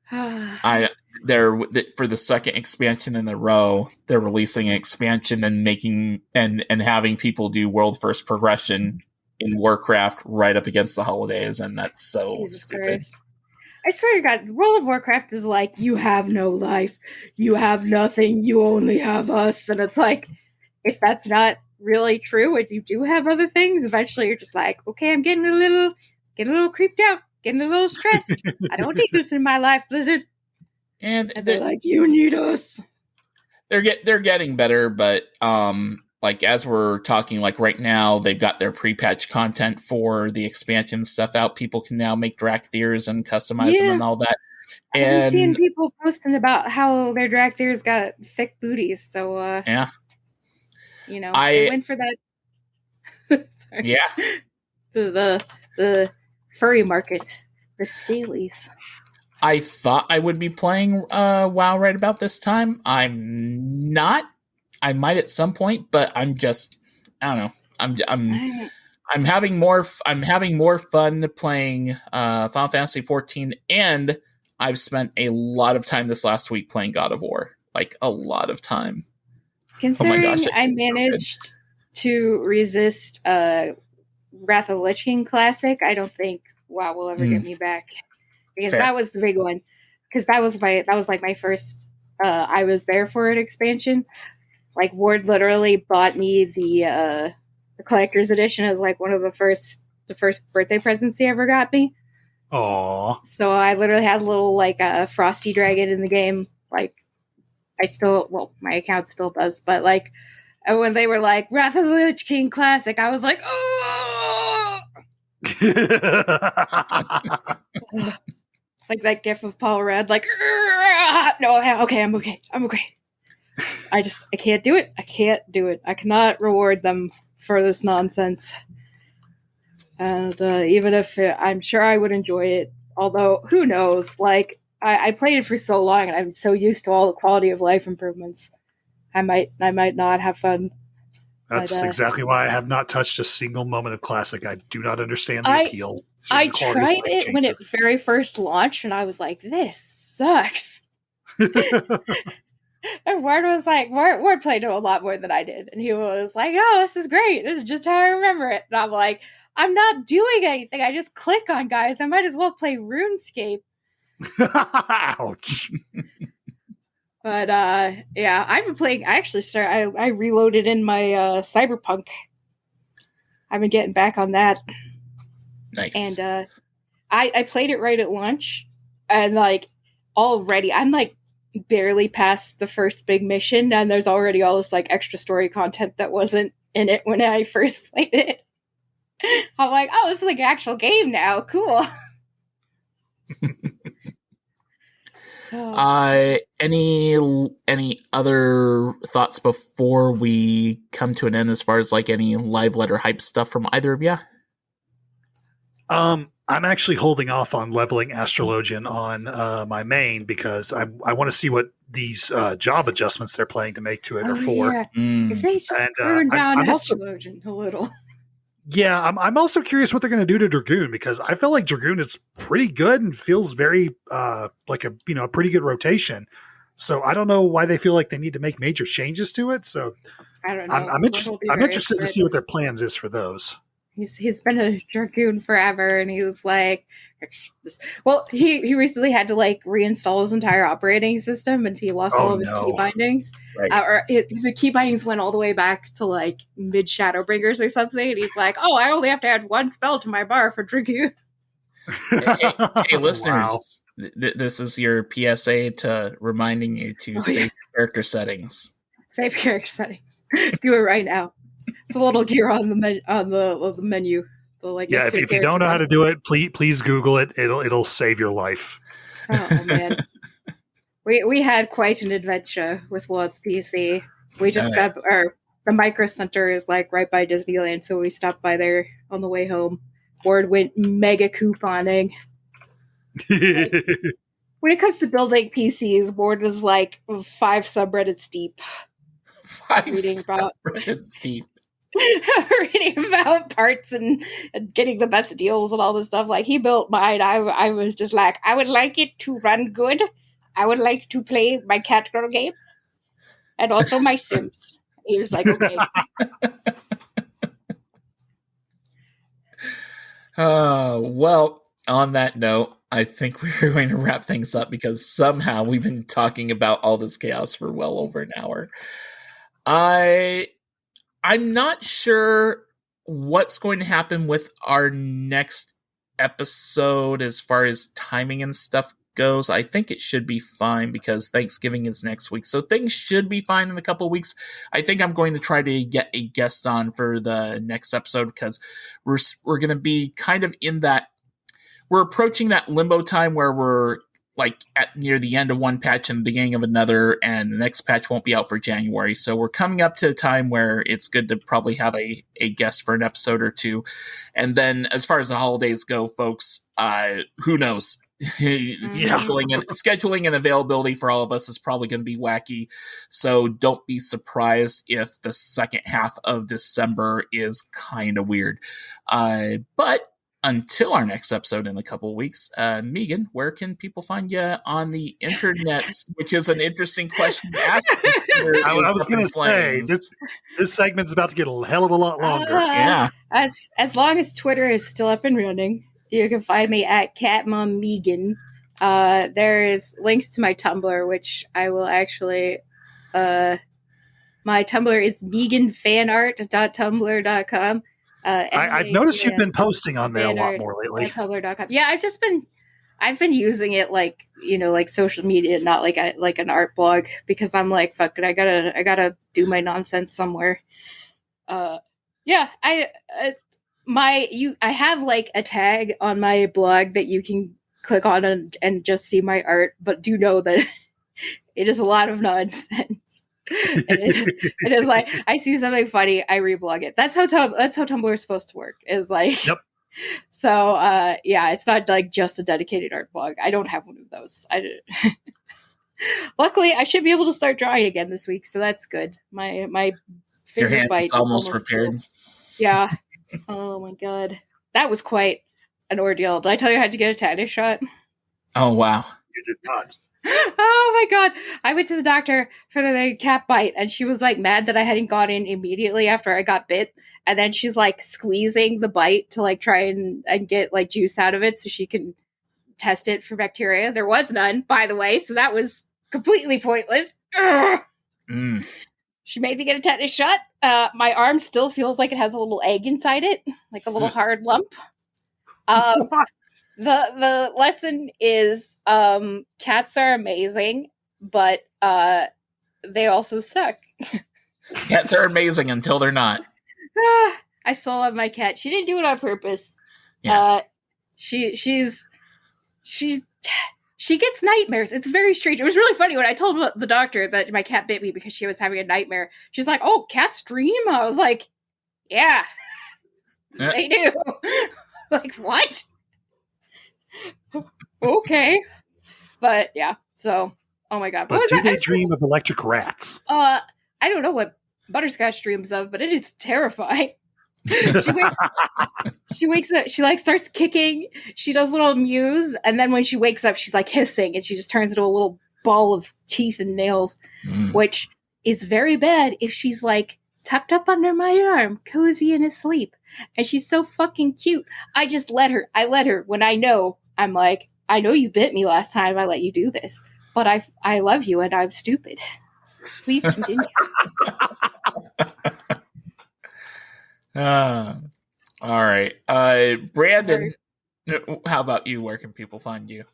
Speaker 1: For the second expansion in a row, they're releasing an expansion and making and having people do world first progression in Warcraft right up against the holidays, and that's so
Speaker 3: Jesus
Speaker 1: stupid.
Speaker 3: Christ. I swear to God, World of Warcraft is like, you have no life, you have nothing, you only have us. And it's like, if that's not really true and you do have other things, eventually you're just like, okay, I'm getting a little creeped out, getting a little stressed. I don't need this in my life, Blizzard.
Speaker 1: And
Speaker 3: they're like, you need us.
Speaker 1: They're getting better, but like as we're talking, like right now, they've got their pre-patch content for the expansion stuff out. People can now make Draktheirs and customize them and all that.
Speaker 3: I've been seeing people posting about how their Draktheirs got thick booties. So
Speaker 1: yeah,
Speaker 3: you know, I went for that.
Speaker 1: Yeah,
Speaker 3: the furry market, the scalies.
Speaker 1: I thought I would be playing WoW right about this time. I'm not. I might at some point, but I don't know. I'm having more fun playing Final Fantasy 14, and I've spent a lot of time this last week playing God of War. Like a lot of time.
Speaker 3: Considering I managed to resist Wrath of the Lich King Classic, I don't think WoW will ever get me back. Because that was the big one. Because that was like my first I was there for an expansion. Like Ward literally bought me the collector's edition as like one of the first birthday presents he ever got me.
Speaker 2: Aw.
Speaker 3: So I literally had a little like a Frosty Dragon in the game. Like my account still does, but like when they were like Wrath of the Lich King Classic, I was like, oh, like that gif of Paul Rudd, like, no, okay, I'm okay. I can't do it. I cannot reward them for this nonsense. And even if I'm sure I would enjoy it, although who knows? Like I played it for so long, and I'm so used to all the quality of life improvements. I might not have fun.
Speaker 2: That's exactly why I have not touched a single moment of Classic. I do not understand the appeal.
Speaker 3: I tried it when it very first launched, and I was like, "This sucks." And Ward was like, Ward played it a lot more than I did, and he was like, "Oh, this is great. This is just how I remember it." And I'm like, "I'm not doing anything. I just click on guys. I might as well play RuneScape."
Speaker 2: Ouch.
Speaker 3: But yeah, I've been playing. I actually started. I reloaded in my Cyberpunk. I've been getting back on that.
Speaker 1: Nice.
Speaker 3: And I played it right at launch, and like already, I'm like barely past the first big mission, and there's already all this like extra story content that wasn't in it when I first played it. I'm like, oh, this is like an actual game now. Cool.
Speaker 1: Any other thoughts before we come to an end as far as like any live letter hype stuff from either of you?
Speaker 2: I'm actually holding off on leveling Astrologian on my main because I want to see what these job adjustments they're planning to make to it are for.
Speaker 3: Yeah. If they just turn down Astrologian a little.
Speaker 2: Yeah, I'm also curious what they're going to do to Dragoon, because I feel like Dragoon is pretty good and feels very like a pretty good rotation. So I don't know why they feel like they need to make major changes to it. So
Speaker 3: I don't know.
Speaker 2: I'm interested to see what their plans is for those.
Speaker 3: He's been a Dragoon forever, and he was like, well, he recently had to like reinstall his entire operating system, and he lost all of his key bindings.
Speaker 1: Right.
Speaker 3: The key bindings went all the way back to like mid Shadowbringers or something, and he's like, oh, I only have to add one spell to my bar for Dragoon.
Speaker 1: Hey listeners, this is your PSA to reminding you to save character settings.
Speaker 3: Save character settings. Do it right now. It's a little gear on the menu.
Speaker 2: If you don't know how to do it, please Google it. It'll save your life.
Speaker 3: Oh man, we had quite an adventure with Ward's PC. We just got the Micro Center is like right by Disneyland, so we stopped by there on the way home. Ward went mega couponing. When it comes to building PCs, Ward was like 5 subreddits deep.
Speaker 1: 5 subreddits deep.
Speaker 3: Reading about parts and getting the best deals and all this stuff. Like, he built mine. I was just like, I would like it to run good. I would like to play my Catgirl game and also my Sims. He was like, okay.
Speaker 1: Well, on that note, I think we're going to wrap things up because somehow we've been talking about all this chaos for well over an hour. I'm not sure what's going to happen with our next episode as far as timing and stuff goes. I think it should be fine because Thanksgiving is next week. So things should be fine in a couple of weeks. I think I'm going to try to get a guest on for the next episode because we're going to be kind of in that, we're approaching that limbo time where we're like at near the end of one patch and the beginning of another, and the next patch won't be out for January. So we're coming up to a time where it's good to probably have a guest for an episode or two. And then as far as the holidays go, folks, who knows? Scheduling and availability for all of us is probably going to be wacky. So don't be surprised if the second half of December is kind of weird. But until our next episode in a couple of weeks, Megan, where can people find you on the internet? Which is an interesting question to ask.
Speaker 2: I was going to say, this segment's about to get a hell of a lot longer.
Speaker 1: Yeah.
Speaker 3: As long as Twitter is still up and running, you can find me at CatMomMegan. There is links to my Tumblr, which I will actually... my Tumblr is meganfanart.tumblr.com.
Speaker 2: I've noticed you've been posting on there a lot more lately.
Speaker 3: Tumblr.com. Yeah, I've been using it like social media, not like an art blog, because I'm like, fuck it, I gotta do my nonsense somewhere. Yeah, I have like a tag on my blog that you can click on and just see my art, but do know that it is a lot of nonsense. It is like, I see something funny, I reblog it. That's how Tumblr is supposed to work. Is like,
Speaker 2: yep.
Speaker 3: So yeah, it's not like just a dedicated art blog. I don't have one of those. Luckily, I should be able to start drawing again this week, so that's good. My
Speaker 1: your hand
Speaker 3: bite
Speaker 1: is almost repaired.
Speaker 3: Yeah. Oh my god, that was quite an ordeal. Did I tell you I had to get a tetanus shot?
Speaker 1: Oh wow,
Speaker 2: you did not.
Speaker 3: Oh my god, I went to the doctor for the cat bite, and she was like mad that I hadn't gone in immediately after I got bit, and then she's like squeezing the bite to like try and get like juice out of it so she can test it for bacteria. There was none, by the way, so that was completely pointless. She made me get a tetanus shot. My arm still feels like it has a little egg inside it, like a little hard lump. The lesson is cats are amazing, but they also suck.
Speaker 1: Cats are amazing until they're not.
Speaker 3: I still love my cat. She didn't do it on purpose.
Speaker 1: Yeah.
Speaker 3: She gets nightmares. It's very strange. It was really funny when I told the doctor that my cat bit me because she was having a nightmare. She's like, "Oh, cats dream?" I was like, "Yeah, they do." Like, what? Okay. But yeah, so oh my god.
Speaker 2: But do they dream of electric rats?
Speaker 3: I don't know what Butterscotch dreams of, but it is terrifying. She wakes up, she like starts kicking, she does little mews, and then when she wakes up she's like hissing and she just turns into a little ball of teeth and nails, which is very bad if she's like tucked up under my arm, cozy and asleep. And she's so fucking cute. I let her when I know, I'm like, I know you bit me last time I let you do this, but I love you and I'm stupid. Please continue.
Speaker 1: All right. Brandon, how about you? Where can people find you?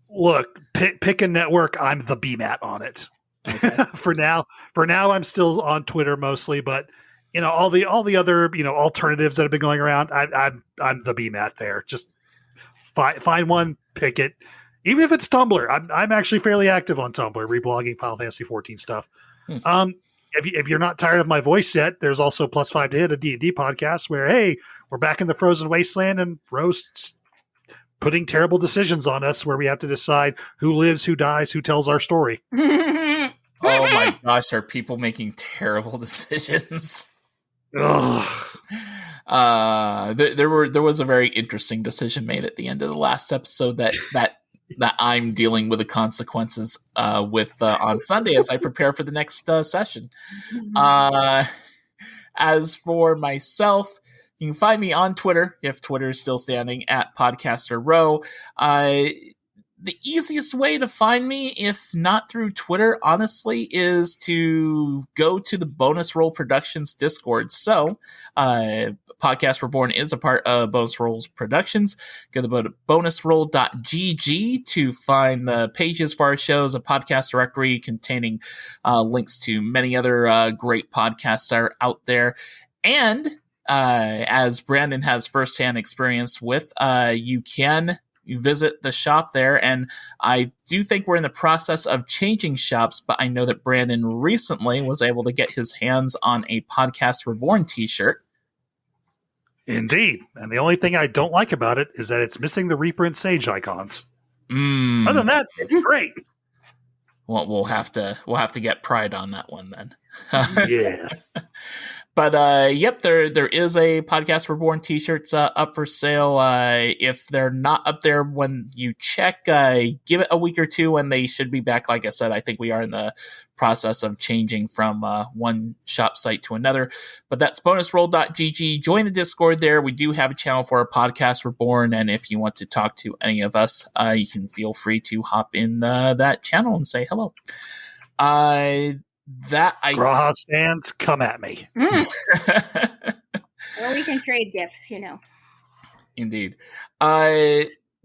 Speaker 2: Look, pick a network. I'm the BMAT on it. Okay. For now, I'm still on Twitter mostly, but all the other alternatives that have been going around, I'm the BMAT there. Just find one, pick it. Even if it's Tumblr, I'm actually fairly active on Tumblr, reblogging Final Fantasy 14 stuff. If you're not tired of my voice yet, there's also Plus 5 to Hit, a D&D podcast where, hey, we're back in the frozen wasteland and Roast's putting terrible decisions on us where we have to decide who lives, who dies, who tells our story.
Speaker 1: Oh my gosh, are people making terrible decisions?
Speaker 2: Ugh.
Speaker 1: There was a very interesting decision made at the end of the last episode that I'm dealing with the consequences with on Sunday as I prepare for the next session. As for myself, you can find me on Twitter, if Twitter is still standing, at Podcaster Row. The easiest way to find me, if not through Twitter, honestly, is to go to the Bonus Roll Productions Discord. So, Podcast Reborn is a part of Bonus Rolls Productions. Go to bonusroll.gg to find the pages for our shows, a podcast directory containing links to many other great podcasts that are out there. And as Brandon has firsthand experience with, you can visit the shop there, and I do think we're in the process of changing shops, but I know that Brandon recently was able to get his hands on a Podcast Reborn t-shirt.
Speaker 2: Indeed, and the only thing I don't like about it is that it's missing the Reaper and Sage icons. Other than that, it's great.
Speaker 1: Well, we'll have to get Pride on that one then.
Speaker 2: Yes.
Speaker 1: But yep, there is a Podcast Reborn t-shirts up for sale. If they're not up there when you check, give it a week or two and they should be back. Like I said, I think we are in the process of changing from one shop site to another. But that's bonusroll.gg. Join the Discord there. We do have a channel for our Podcast Reborn, and if you want to talk to any of us, you can feel free to hop in that channel and say hello.
Speaker 2: Graha stands, come at me.
Speaker 3: Hell we can trade gifts,
Speaker 1: Indeed.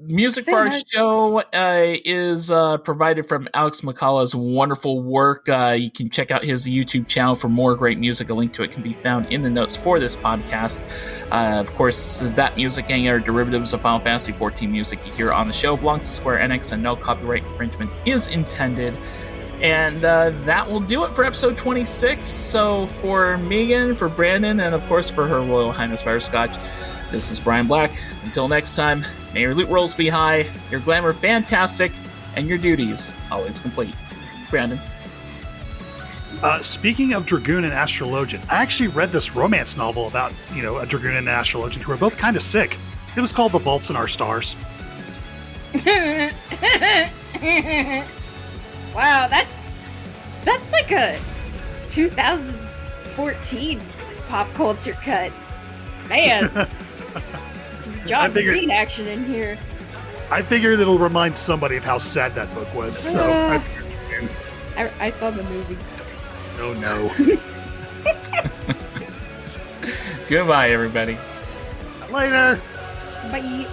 Speaker 1: Music for our show is provided from Alex McCullough's wonderful work. You can check out his YouTube channel for more great music. A link to it can be found in the notes for this podcast. Of course, that music and other derivatives of Final Fantasy XIV music you hear on the show belongs to Square Enix, and no copyright infringement is intended. And that will do it for episode 26. So for Megan, for Brandon, and of course for Her Royal Highness Butterscotch, this is Brian Black. Until next time, may your loot rolls be high, your glamour fantastic, and your duties always complete. Brandon.
Speaker 2: Speaking of Dragoon and Astrologian, I actually read this romance novel about, a Dragoon and an Astrologian who are both kind of sick. It was called The Vaults in Our Stars.
Speaker 3: Wow, that's like a 2014 pop culture cut. Man, some John Green action in here.
Speaker 2: I figured it'll remind somebody of how sad that book was. So
Speaker 3: I saw the movie.
Speaker 2: Oh no.
Speaker 1: Goodbye, everybody.
Speaker 2: Later.
Speaker 3: Bye.